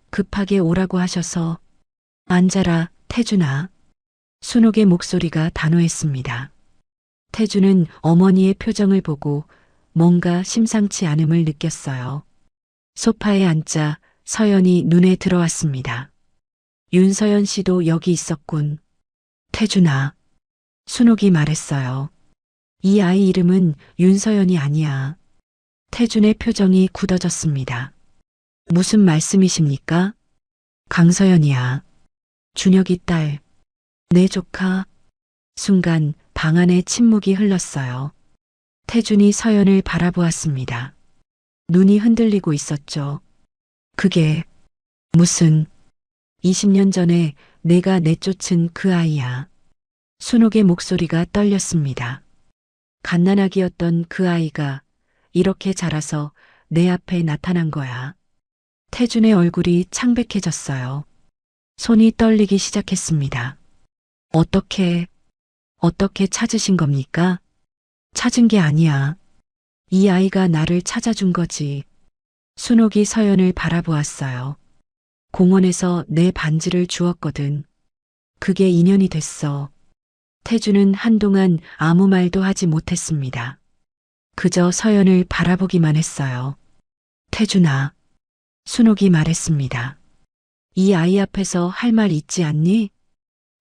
S2: 급하게 오라고 하셔서. 앉아라, 태준아. 순옥의 목소리가 단호했습니다. 태준은 어머니의 표정을 보고 뭔가 심상치 않음을 느꼈어요. 소파에 앉자 서연이 눈에 들어왔습니다. 윤서연 씨도 여기 있었군. 태준아. 순옥이 말했어요. 이 아이 이름은 윤서연이 아니야. 태준의 표정이 굳어졌습니다. 무슨 말씀이십니까? 강서연이야. 준혁이 딸. 내 조카. 순간 방 안에 침묵이 흘렀어요. 태준이 서연을 바라보았습니다. 눈이 흔들리고 있었죠. 그게 무슨 20년 전에 내가 내쫓은 그 아이야. 순옥의 목소리가 떨렸습니다. 갓난아기였던 그 아이가 이렇게 자라서 내 앞에 나타난 거야. 태준의 얼굴이 창백해졌어요. 손이 떨리기 시작했습니다. 어떻게 찾으신 겁니까? 찾은 게 아니야. 이 아이가 나를 찾아준 거지. 순옥이 서연을 바라보았어요. 공원에서 내 반지를 주었거든. 그게 인연이 됐어. 태준은 한동안 아무 말도 하지 못했습니다. 그저 서연을 바라보기만 했어요. 태준아. 순옥이 말했습니다. 이 아이 앞에서 할 말 있지 않니?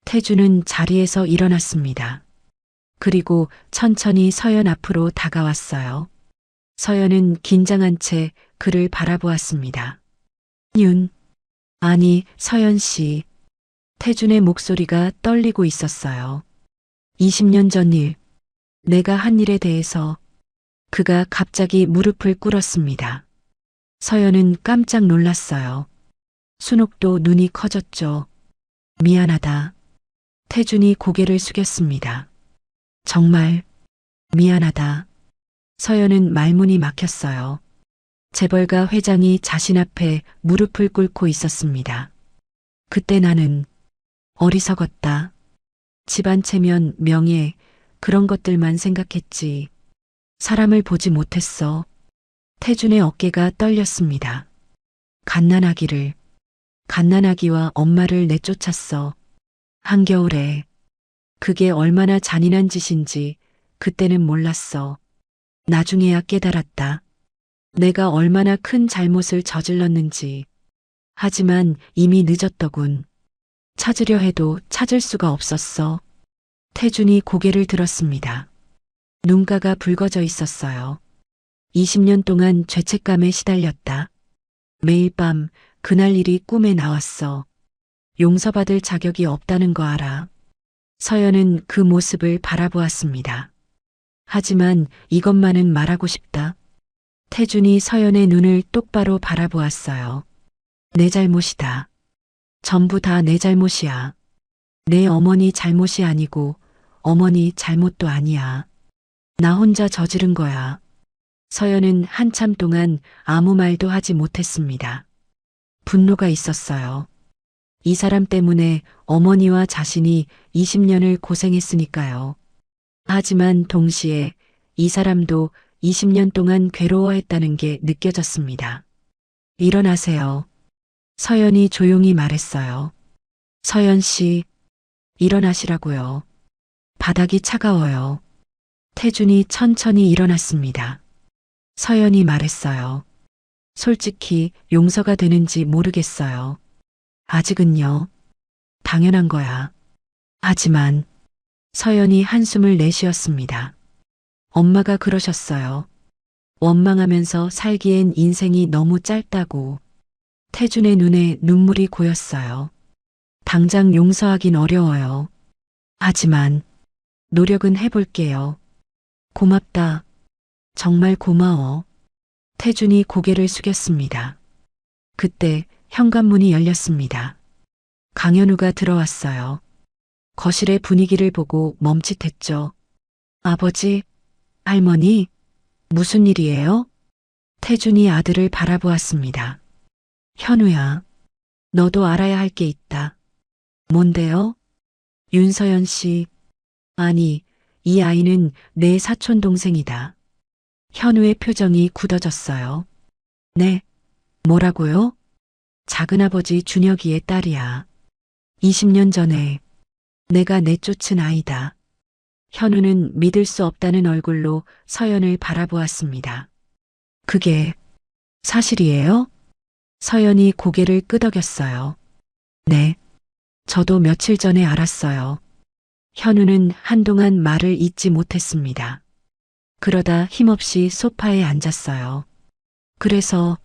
S2: 태준은 자리에서 일어났습니다. 그리고 천천히 서연 앞으로 다가왔어요. 서연은 긴장한 채 그를 바라보았습니다. 아니, 서연 씨. 태준의 목소리가 떨리고 있었어요. 20년 전 일. 내가 한 일에 대해서. 그가 갑자기 무릎을 꿇었습니다. 서연은 깜짝 놀랐어요. 순옥도 눈이 커졌죠. 미안하다. 태준이 고개를 숙였습니다. 정말 미안하다. 서연은 말문이 막혔어요. 재벌가 회장이 자신 앞에 무릎을 꿇고 있었습니다. 그때 나는 어리석었다. 집안 체면, 명예, 그런 것들만 생각했지. 사람을 보지 못했어. 태준의 어깨가 떨렸습니다. 갓난아기와 엄마를 내쫓았어. 한겨울에. 그게 얼마나 잔인한 짓인지 그때는 몰랐어. 나중에야 깨달았다. 내가 얼마나 큰 잘못을 저질렀는지. 하지만 이미 늦었더군. 찾으려 해도 찾을 수가 없었어. 태준이 고개를 들었습니다. 눈가가 붉어져 있었어요. 20년 동안 죄책감에 시달렸다. 매일 밤 그날 일이 꿈에 나왔어. 용서받을 자격이 없다는 거 알아. 서연은 그 모습을 바라보았습니다. 하지만 이것만은 말하고 싶다. 태준이 서연의 눈을 똑바로 바라보았어요. 내 잘못이다. 전부 다 내 잘못이야. 내 어머니 잘못이 아니고 어머니 잘못도 아니야. 나 혼자 저지른 거야. 서연은 한참 동안 아무 말도 하지 못했습니다. 분노가 있었어요. 이 사람 때문에 어머니와 자신이 20년을 고생했으니까요. 하지만 동시에 이 사람도 20년 동안 괴로워했다는 게 느껴졌습니다. 일어나세요. 서연이 조용히 말했어요. 서연 씨, 일어나시라고요. 바닥이 차가워요. 태준이 천천히 일어났습니다. 서연이 말했어요. 솔직히 용서가 되는지 모르겠어요. 아직은요. 당연한 거야. 하지만 서연이 한숨을 내쉬었습니다. 엄마가 그러셨어요. 원망하면서 살기엔 인생이 너무 짧다고. 태준의 눈에 눈물이 고였어요. 당장 용서하긴 어려워요. 하지만 노력은 해볼게요. 고맙다. 정말 고마워. 태준이 고개를 숙였습니다. 그때 현관문이 열렸습니다. 강현우가 들어왔어요. 거실의 분위기를 보고 멈칫했죠. 아버지, 할머니, 무슨 일이에요? 태준이 아들을 바라보았습니다. 현우야, 너도 알아야 할 게 있다. 뭔데요? 윤서연 씨. 아니, 이 아이는 내 사촌 동생이다. 현우의 표정이 굳어졌어요. 네, 뭐라고요? 작은아버지 준혁이의 딸이야. 20년 전에 내가 내쫓은 아이다. 현우는 믿을 수 없다는 얼굴로 서연을 바라보았습니다. 그게 사실이에요? 서연이 고개를 끄덕였어요. 네, 저도 며칠 전에 알았어요. 현우는 한동안 말을 잇지 못했습니다. 그러다 힘없이 소파에 앉았어요. 그래서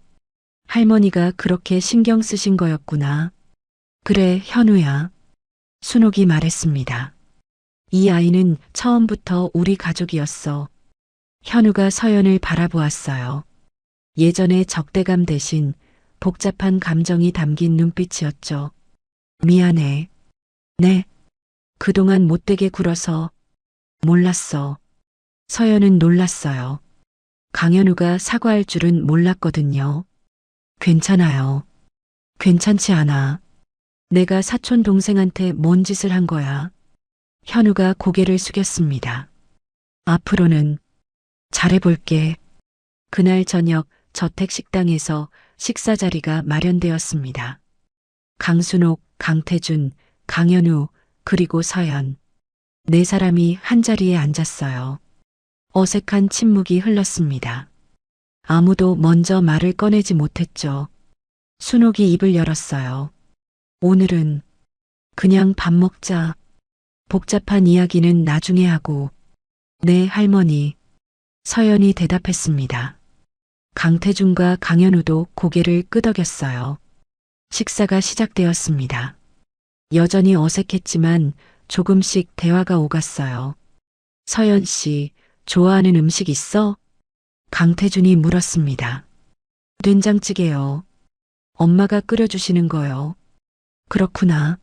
S2: 할머니가 그렇게 신경 쓰신 거였구나. 그래, 현우야. 순옥이 말했습니다. 이 아이는 처음부터 우리 가족이었어. 현우가 서연을 바라보았어요. 예전의 적대감 대신 복잡한 감정이 담긴 눈빛이었죠. 미안해. 네. 그동안 못되게 굴어서 몰랐어. 서연은 놀랐어요. 강현우가 사과할 줄은 몰랐거든요. 괜찮아요. 괜찮지 않아. 내가 사촌 동생한테 뭔 짓을 한 거야. 현우가 고개를 숙였습니다. 앞으로는 잘해볼게. 그날 저녁 저택 식당에서 식사 자리가 마련되었습니다. 강순옥, 강태준, 강현우, 그리고 서연. 네 사람이 한자리에 앉았어요. 어색한 침묵이 흘렀습니다. 아무도 먼저 말을 꺼내지 못했죠. 순옥이 입을 열었어요. 오늘은 그냥 밥 먹자. 복잡한 이야기는 나중에 하고. 네, 할머니. 서연이 대답했습니다. 강태준과 강현우도 고개를 끄덕였어요. 식사가 시작되었습니다. 여전히 어색했지만 조금씩 대화가 오갔어요. 서연 씨, 좋아하는 음식 있어? 강태준이 물었습니다. 된장찌개요. 엄마가 끓여주시는 거요. 그렇구나.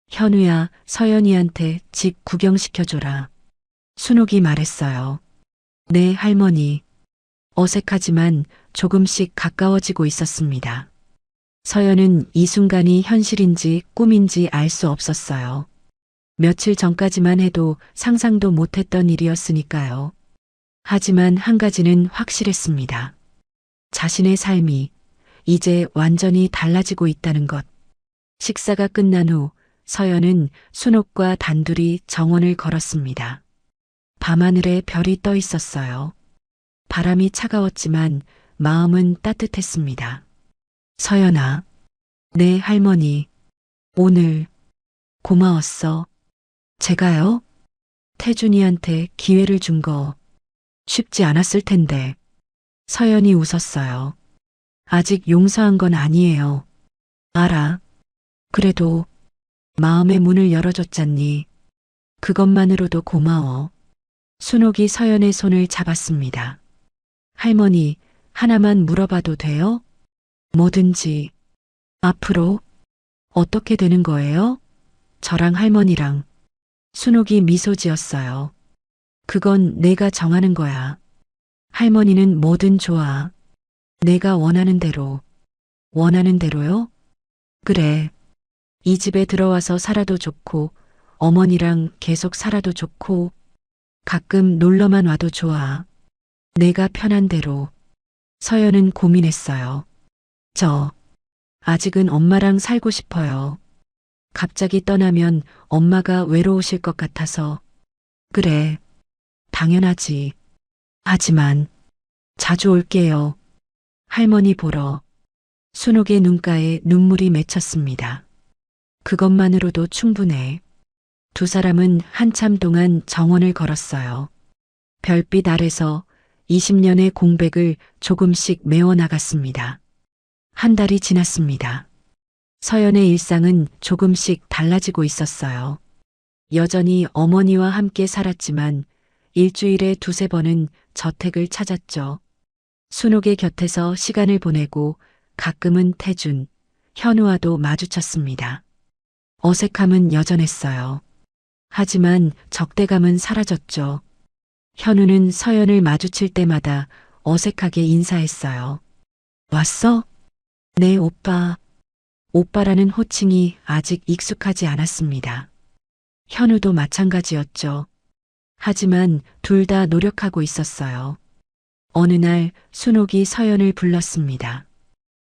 S2: 현우야, 서연이한테 집 구경시켜줘라. 순옥이 말했어요. 네, 할머니. 어색하지만 조금씩 가까워지고 있었습니다. 서연은 이 순간이 현실인지 꿈인지 알 수 없었어요. 며칠 전까지만 해도 상상도 못했던 일이었으니까요. 하지만 한 가지는 확실했습니다. 자신의 삶이 이제 완전히 달라지고 있다는 것. 식사가 끝난 후 서연은 순옥과 단둘이 정원을 걸었습니다. 밤하늘에 별이 떠 있었어요. 바람이 차가웠지만 마음은 따뜻했습니다. 서연아, 네, 할머니. 오늘 고마웠어. 제가요? 태준이한테 기회를 준 거 쉽지 않았을 텐데. 서연이 웃었어요. 아직 용서한 건 아니에요. 알아. 그래도 마음의 문을 열어줬잖니. 그것만으로도 고마워. 순옥이 서연의 손을 잡았습니다. 할머니, 하나만 물어봐도 돼요? 뭐든지. 앞으로 어떻게 되는 거예요? 저랑 할머니랑. 순옥이 미소 지었어요. 그건 내가 정하는 거야. 할머니는 뭐든 좋아. 내가 원하는 대로. 원하는 대로요? 그래. 이 집에 들어와서 살아도 좋고, 어머니랑 계속 살아도 좋고, 가끔 놀러만 와도 좋아. 내가 편한 대로. 서연은 고민했어요. 아직은 엄마랑 살고 싶어요. 갑자기 떠나면 엄마가 외로우실 것 같아서. 그래, 당연하지. 하지만 자주 올게요. 할머니 보러. 순옥의 눈가에 눈물이 맺혔습니다. 그것만으로도 충분해. 두 사람은 한참 동안 정원을 걸었어요. 별빛 아래서 20년의 공백을 조금씩 메워나갔습니다. 한 달이 지났습니다. 서연의 일상은 조금씩 달라지고 있었어요. 여전히 어머니와 함께 살았지만 일주일에 두세 번은 저택을 찾았죠. 순옥의 곁에서 시간을 보내고 가끔은 태준, 현우와도 마주쳤습니다. 어색함은 여전했어요. 하지만 적대감은 사라졌죠. 현우는 서연을 마주칠 때마다 어색하게 인사했어요. 왔어? 네, 오빠. 오빠라는 호칭이 아직 익숙하지 않았습니다. 현우도 마찬가지였죠. 하지만 둘 다 노력하고 있었어요. 어느 날 순옥이 서연을 불렀습니다.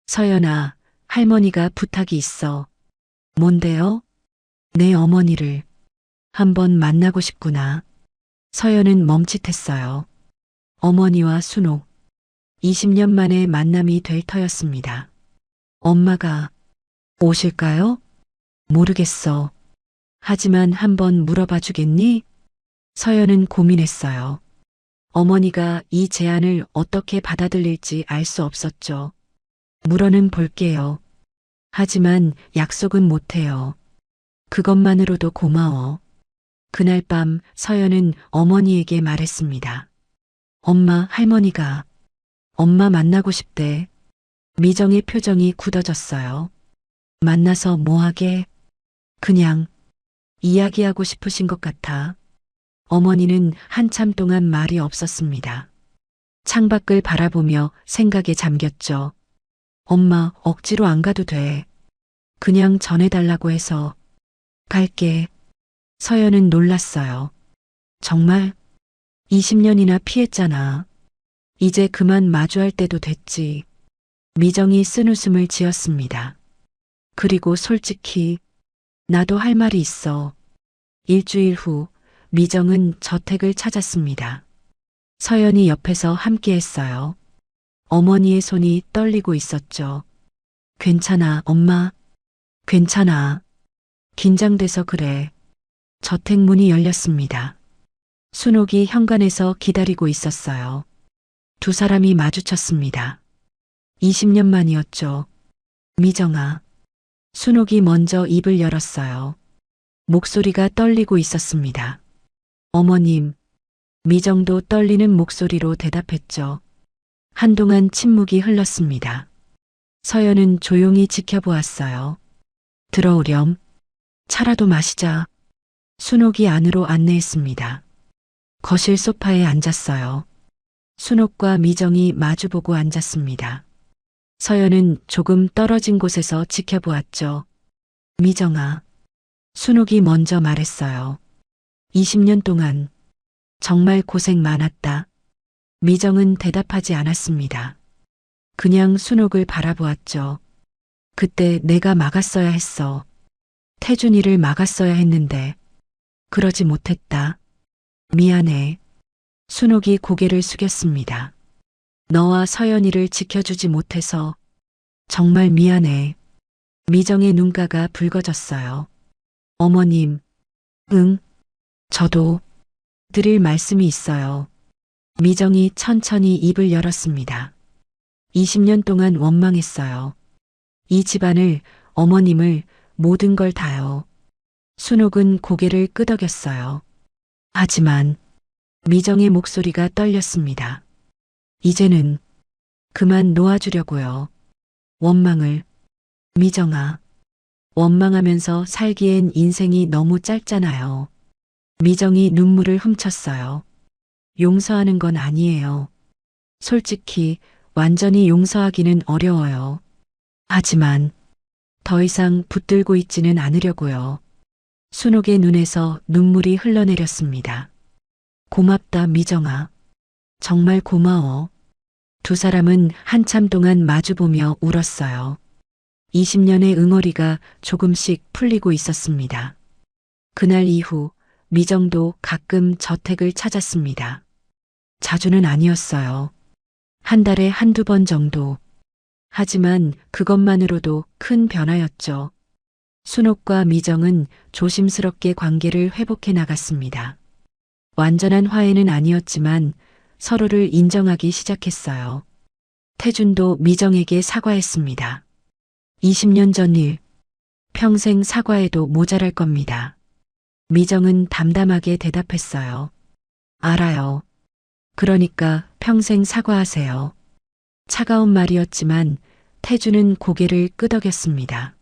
S2: 서연아, 할머니가 부탁이 있어. 뭔데요? 내 어머니를 한번 만나고 싶구나. 서연은 멈칫했어요. 어머니와 순옥. 20년 만에 만남이 될 터였습니다. 엄마가 오실까요? 모르겠어. 하지만 한번 물어봐 주겠니? 서연은 고민했어요. 어머니가 이 제안을 어떻게 받아들일지 알 수 없었죠. 물어는 볼게요. 하지만 약속은 못해요. 그것만으로도 고마워. 그날 밤 서연은 어머니에게 말했습니다. 엄마, 할머니가 엄마 만나고 싶대. 미정의 표정이 굳어졌어요. 만나서 뭐하게? 그냥 이야기하고 싶으신 것 같아. 어머니는 한참 동안 말이 없었습니다. 창밖을 바라보며 생각에 잠겼죠. 엄마, 억지로 안 가도 돼. 그냥 전해달라고 해서. 갈게. 서연은 놀랐어요. 정말? 20년이나 피했잖아. 이제 그만 마주할 때도 됐지. 미정이 쓴웃음을 지었습니다. 그리고 솔직히 나도 할 말이 있어. 일주일 후 미정은 저택을 찾았습니다. 서연이 옆에서 함께했어요. 어머니의 손이 떨리고 있었죠. 괜찮아, 엄마. 괜찮아. 긴장돼서 그래. 저택 문이 열렸습니다. 순옥이 현관에서 기다리고 있었어요. 두 사람이 마주쳤습니다. 20년 만이었죠. 미정아. 순옥이 먼저 입을 열었어요. 목소리가 떨리고 있었습니다. 어머님. 미정도 떨리는 목소리로 대답했죠. 한동안 침묵이 흘렀습니다. 서연은 조용히 지켜보았어요. 들어오렴. 차라도 마시자. 순옥이 안으로 안내했습니다. 거실 소파에 앉았어요. 순옥과 미정이 마주보고 앉았습니다. 서연은 조금 떨어진 곳에서 지켜보았죠. 미정아. 순옥이 먼저 말했어요. 20년 동안 정말 고생 많았다. 미정은 대답하지 않았습니다. 그냥 순옥을 바라보았죠. 그때 내가 막았어야 했어. 태준이를 막았어야 했는데 그러지 못했다. 미안해. 순옥이 고개를 숙였습니다. 너와 서연이를 지켜주지 못해서 정말 미안해. 미정의 눈가가 붉어졌어요. 어머님. 응. 저도 드릴 말씀이 있어요. 미정이 천천히 입을 열었습니다. 20년 동안 원망했어요. 이 집안을, 어머님을, 모든 걸 다요. 순옥은 고개를 끄덕였어요. 하지만 미정의 목소리가 떨렸습니다. 이제는 그만 놓아주려고요. 원망을. 미정아. 원망하면서 살기엔 인생이 너무 짧잖아요. 미정이 눈물을 훔쳤어요. 용서하는 건 아니에요. 솔직히 완전히 용서하기는 어려워요. 하지만 더 이상 붙들고 있지는 않으려고요. 순옥의 눈에서 눈물이 흘러내렸습니다. 고맙다, 미정아. 정말 고마워. 두 사람은 한참 동안 마주보며 울었어요. 20년의 응어리가 조금씩 풀리고 있었습니다. 그날 이후 미정도 가끔 저택을 찾았습니다. 자주는 아니었어요. 한 달에 한두 번 정도. 하지만 그것만으로도 큰 변화였죠. 순옥과 미정은 조심스럽게 관계를 회복해 나갔습니다. 완전한 화해는 아니었지만 서로를 인정하기 시작했어요. 태준도 미정에게 사과했습니다. 20년 전 일, 평생 사과해도 모자랄 겁니다. 미정은 담담하게 대답했어요. 알아요. 그러니까 평생 사과하세요. 차가운 말이었지만 태주는 고개를 끄덕였습니다.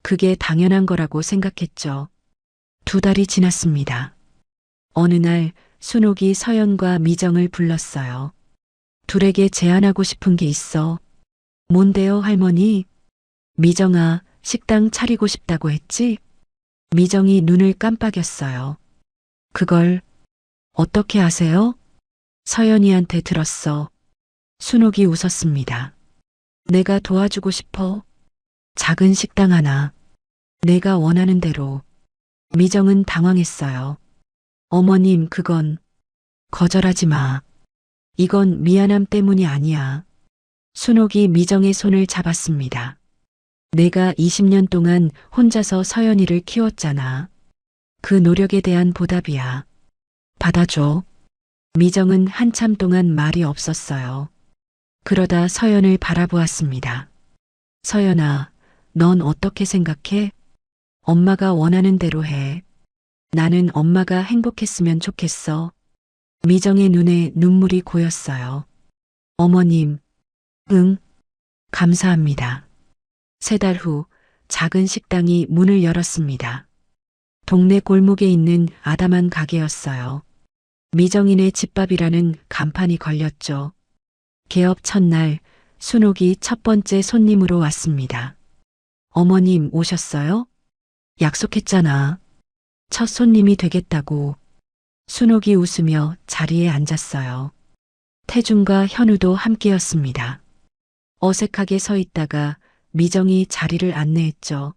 S2: 그게 당연한 거라고 생각했죠. 2달이 지났습니다. 어느 날 순옥이 서연과 미정을 불렀어요. 둘에게 제안하고 싶은 게 있어. 뭔데요, 할머니? 미정아, 식당 차리고 싶다고 했지? 미정이 눈을 깜빡였어요. 그걸 어떻게 아세요? 서연이한테 들었어. 순옥이 웃었습니다. 내가 도와주고 싶어. 작은 식당 하나. 내가 원하는 대로. 미정은 당황했어요. 어머님, 그건 거절하지 마. 이건 미안함 때문이 아니야. 순옥이 미정의 손을 잡았습니다. 내가 20년 동안 혼자서 서연이를 키웠잖아. 그 노력에 대한 보답이야. 받아줘. 미정은 한참 동안 말이 없었어요. 그러다 서연을 바라보았습니다. 서연아, 넌 어떻게 생각해? 엄마가 원하는 대로 해. 나는 엄마가 행복했으면 좋겠어. 미정의 눈에 눈물이 고였어요. 어머님, 응, 감사합니다. 3달 후 작은 식당이 문을 열었습니다. 동네 골목에 있는 아담한 가게였어요. 미정인의 집밥이라는 간판이 걸렸죠. 개업 첫날 순옥이 첫 번째 손님으로 왔습니다. 어머님 오셨어요? 약속했잖아. 첫 손님이 되겠다고. 순옥이 웃으며 자리에 앉았어요. 태준과 현우도 함께였습니다. 어색하게 서 있다가 미정이 자리를 안내했죠.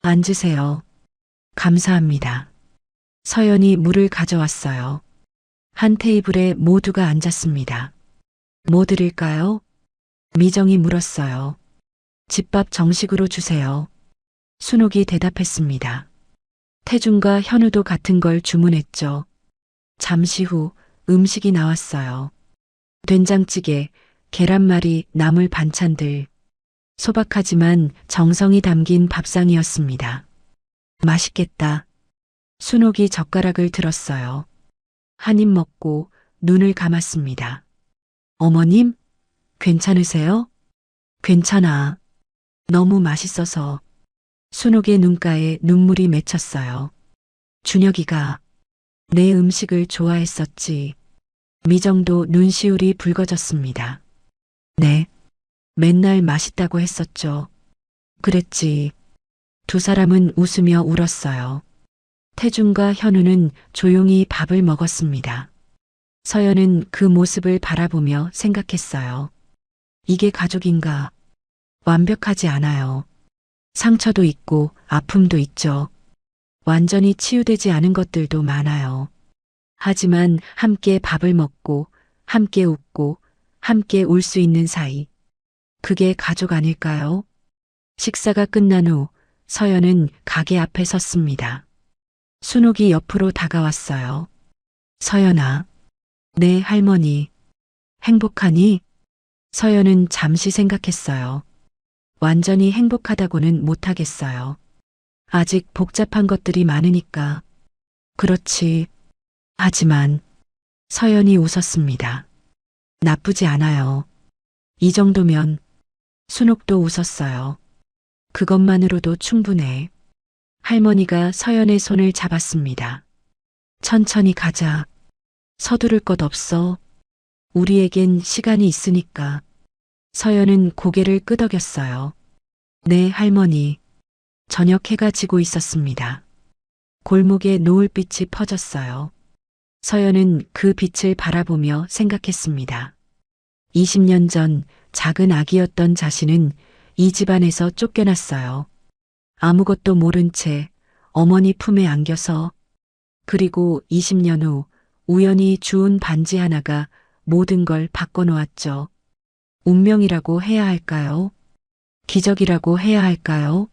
S2: 앉으세요. 감사합니다. 서연이 물을 가져왔어요. 한 테이블에 모두가 앉았습니다. 뭐 드릴까요? 미정이 물었어요. 집밥 정식으로 주세요. 순옥이 대답했습니다. 태준과 현우도 같은 걸 주문했죠. 잠시 후 음식이 나왔어요. 된장찌개, 계란말이, 나물 반찬들. 소박하지만 정성이 담긴 밥상이었습니다. 맛있겠다. 순옥이 젓가락을 들었어요. 한 입 먹고 눈을 감았습니다. 어머님, 괜찮으세요? 괜찮아. 너무 맛있어서. 순옥의 눈가에 눈물이 맺혔어요. 준혁이가 내 음식을 좋아했었지. 미정도 눈시울이 붉어졌습니다. 네. 맨날 맛있다고 했었죠. 그랬지. 2 사람은 웃으며 울었어요. 태준과 현우는 조용히 밥을 먹었습니다. 서연은 그 모습을 바라보며 생각했어요. 이게 가족인가? 완벽하지 않아요. 상처도 있고 아픔도 있죠. 완전히 치유되지 않은 것들도 많아요. 하지만 함께 밥을 먹고, 함께 웃고, 함께 울 수 있는 사이. 그게 가족 아닐까요? 식사가 끝난 후 서연은 가게 앞에 섰습니다. 순옥이 옆으로 다가왔어요. 서연아, 내 할머니, 행복하니? 서연은 잠시 생각했어요. 완전히 행복하다고는 못하겠어요. 아직 복잡한 것들이 많으니까. 그렇지. 하지만 서연이 웃었습니다. 나쁘지 않아요. 이 정도면. 순옥도 웃었어요. 그것만으로도 충분해. 할머니가 서연의 손을 잡았습니다. 천천히 가자. 서두를 것 없어. 우리에겐 시간이 있으니까. 서연은 고개를 끄덕였어요. 네, 할머니. 저녁 해가 지고 있었습니다. 골목에 노을빛이 퍼졌어요. 서연은 그 빛을 바라보며 생각했습니다. 20년 전 작은 아기였던 자신은 이 집안에서 쫓겨났어요. 아무것도 모른 채 어머니 품에 안겨서. 그리고 20년 후 우연히 주운 반지 하나가 모든 걸 바꿔놓았죠. 운명이라고 해야 할까요? 기적이라고 해야 할까요?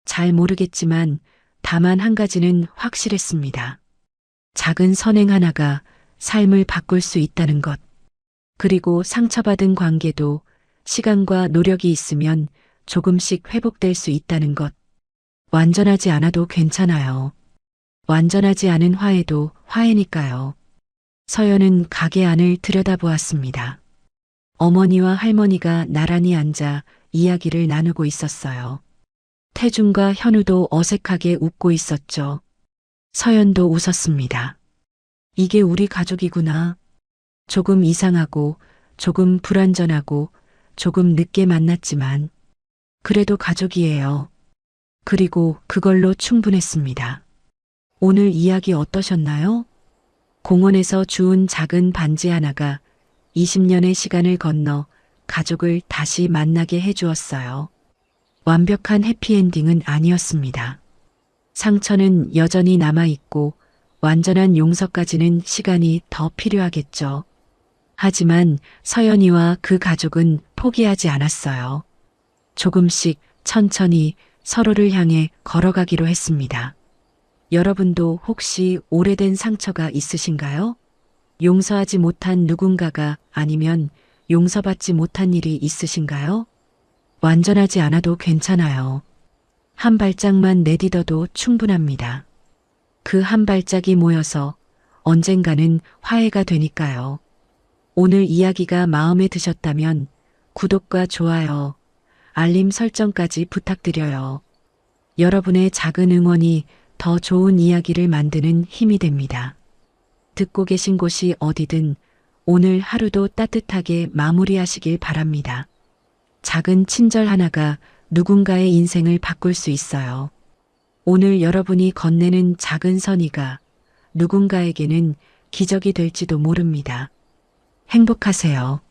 S2: 잘 모르겠지만 다만 한 가지는 확실했습니다. 작은 선행 하나가 삶을 바꿀 수 있다는 것. 그리고 상처받은 관계도 시간과 노력이 있으면 조금씩 회복될 수 있다는 것. 완전하지 않아도 괜찮아요. 완전하지 않은 화해도 화해니까요. 서연은 가게 안을 들여다보았습니다. 어머니와 할머니가 나란히 앉아 이야기를 나누고 있었어요. 태준과 현우도 어색하게 웃고 있었죠. 서연도 웃었습니다. 이게 우리 가족이구나. 조금 이상하고, 조금 불완전하고, 조금 늦게 만났지만, 그래도 가족이에요. 그리고 그걸로 충분했습니다. 오늘 이야기 어떠셨나요? 공원에서 주운 작은 반지 하나가 20년의 시간을 건너 가족을 다시 만나게 해주었어요. 완벽한 해피엔딩은 아니었습니다. 상처는 여전히 남아있고 완전한 용서까지는 시간이 더 필요하겠죠. 하지만 서연이와 그 가족은 포기하지 않았어요. 조금씩 천천히 서로를 향해 걸어가기로 했습니다. 여러분도 혹시 오래된 상처가 있으신가요? 용서하지 못한 누군가가 아니면 용서받지 못한 일이 있으신가요? 완전하지 않아도 괜찮아요. 한 발짝만 내딛어도 충분합니다. 그 한 발짝이 모여서 언젠가는 화해가 되니까요. 오늘 이야기가 마음에 드셨다면 구독과 좋아요, 알림 설정까지 부탁드려요. 여러분의 작은 응원이 더 좋은 이야기를 만드는 힘이 됩니다. 듣고 계신 곳이 어디든 오늘 하루도 따뜻하게 마무리하시길 바랍니다. 작은 친절 하나가 누군가의 인생을 바꿀 수 있어요. 오늘 여러분이 건네는 작은 선의가 누군가에게는 기적이 될지도 모릅니다. 행복하세요.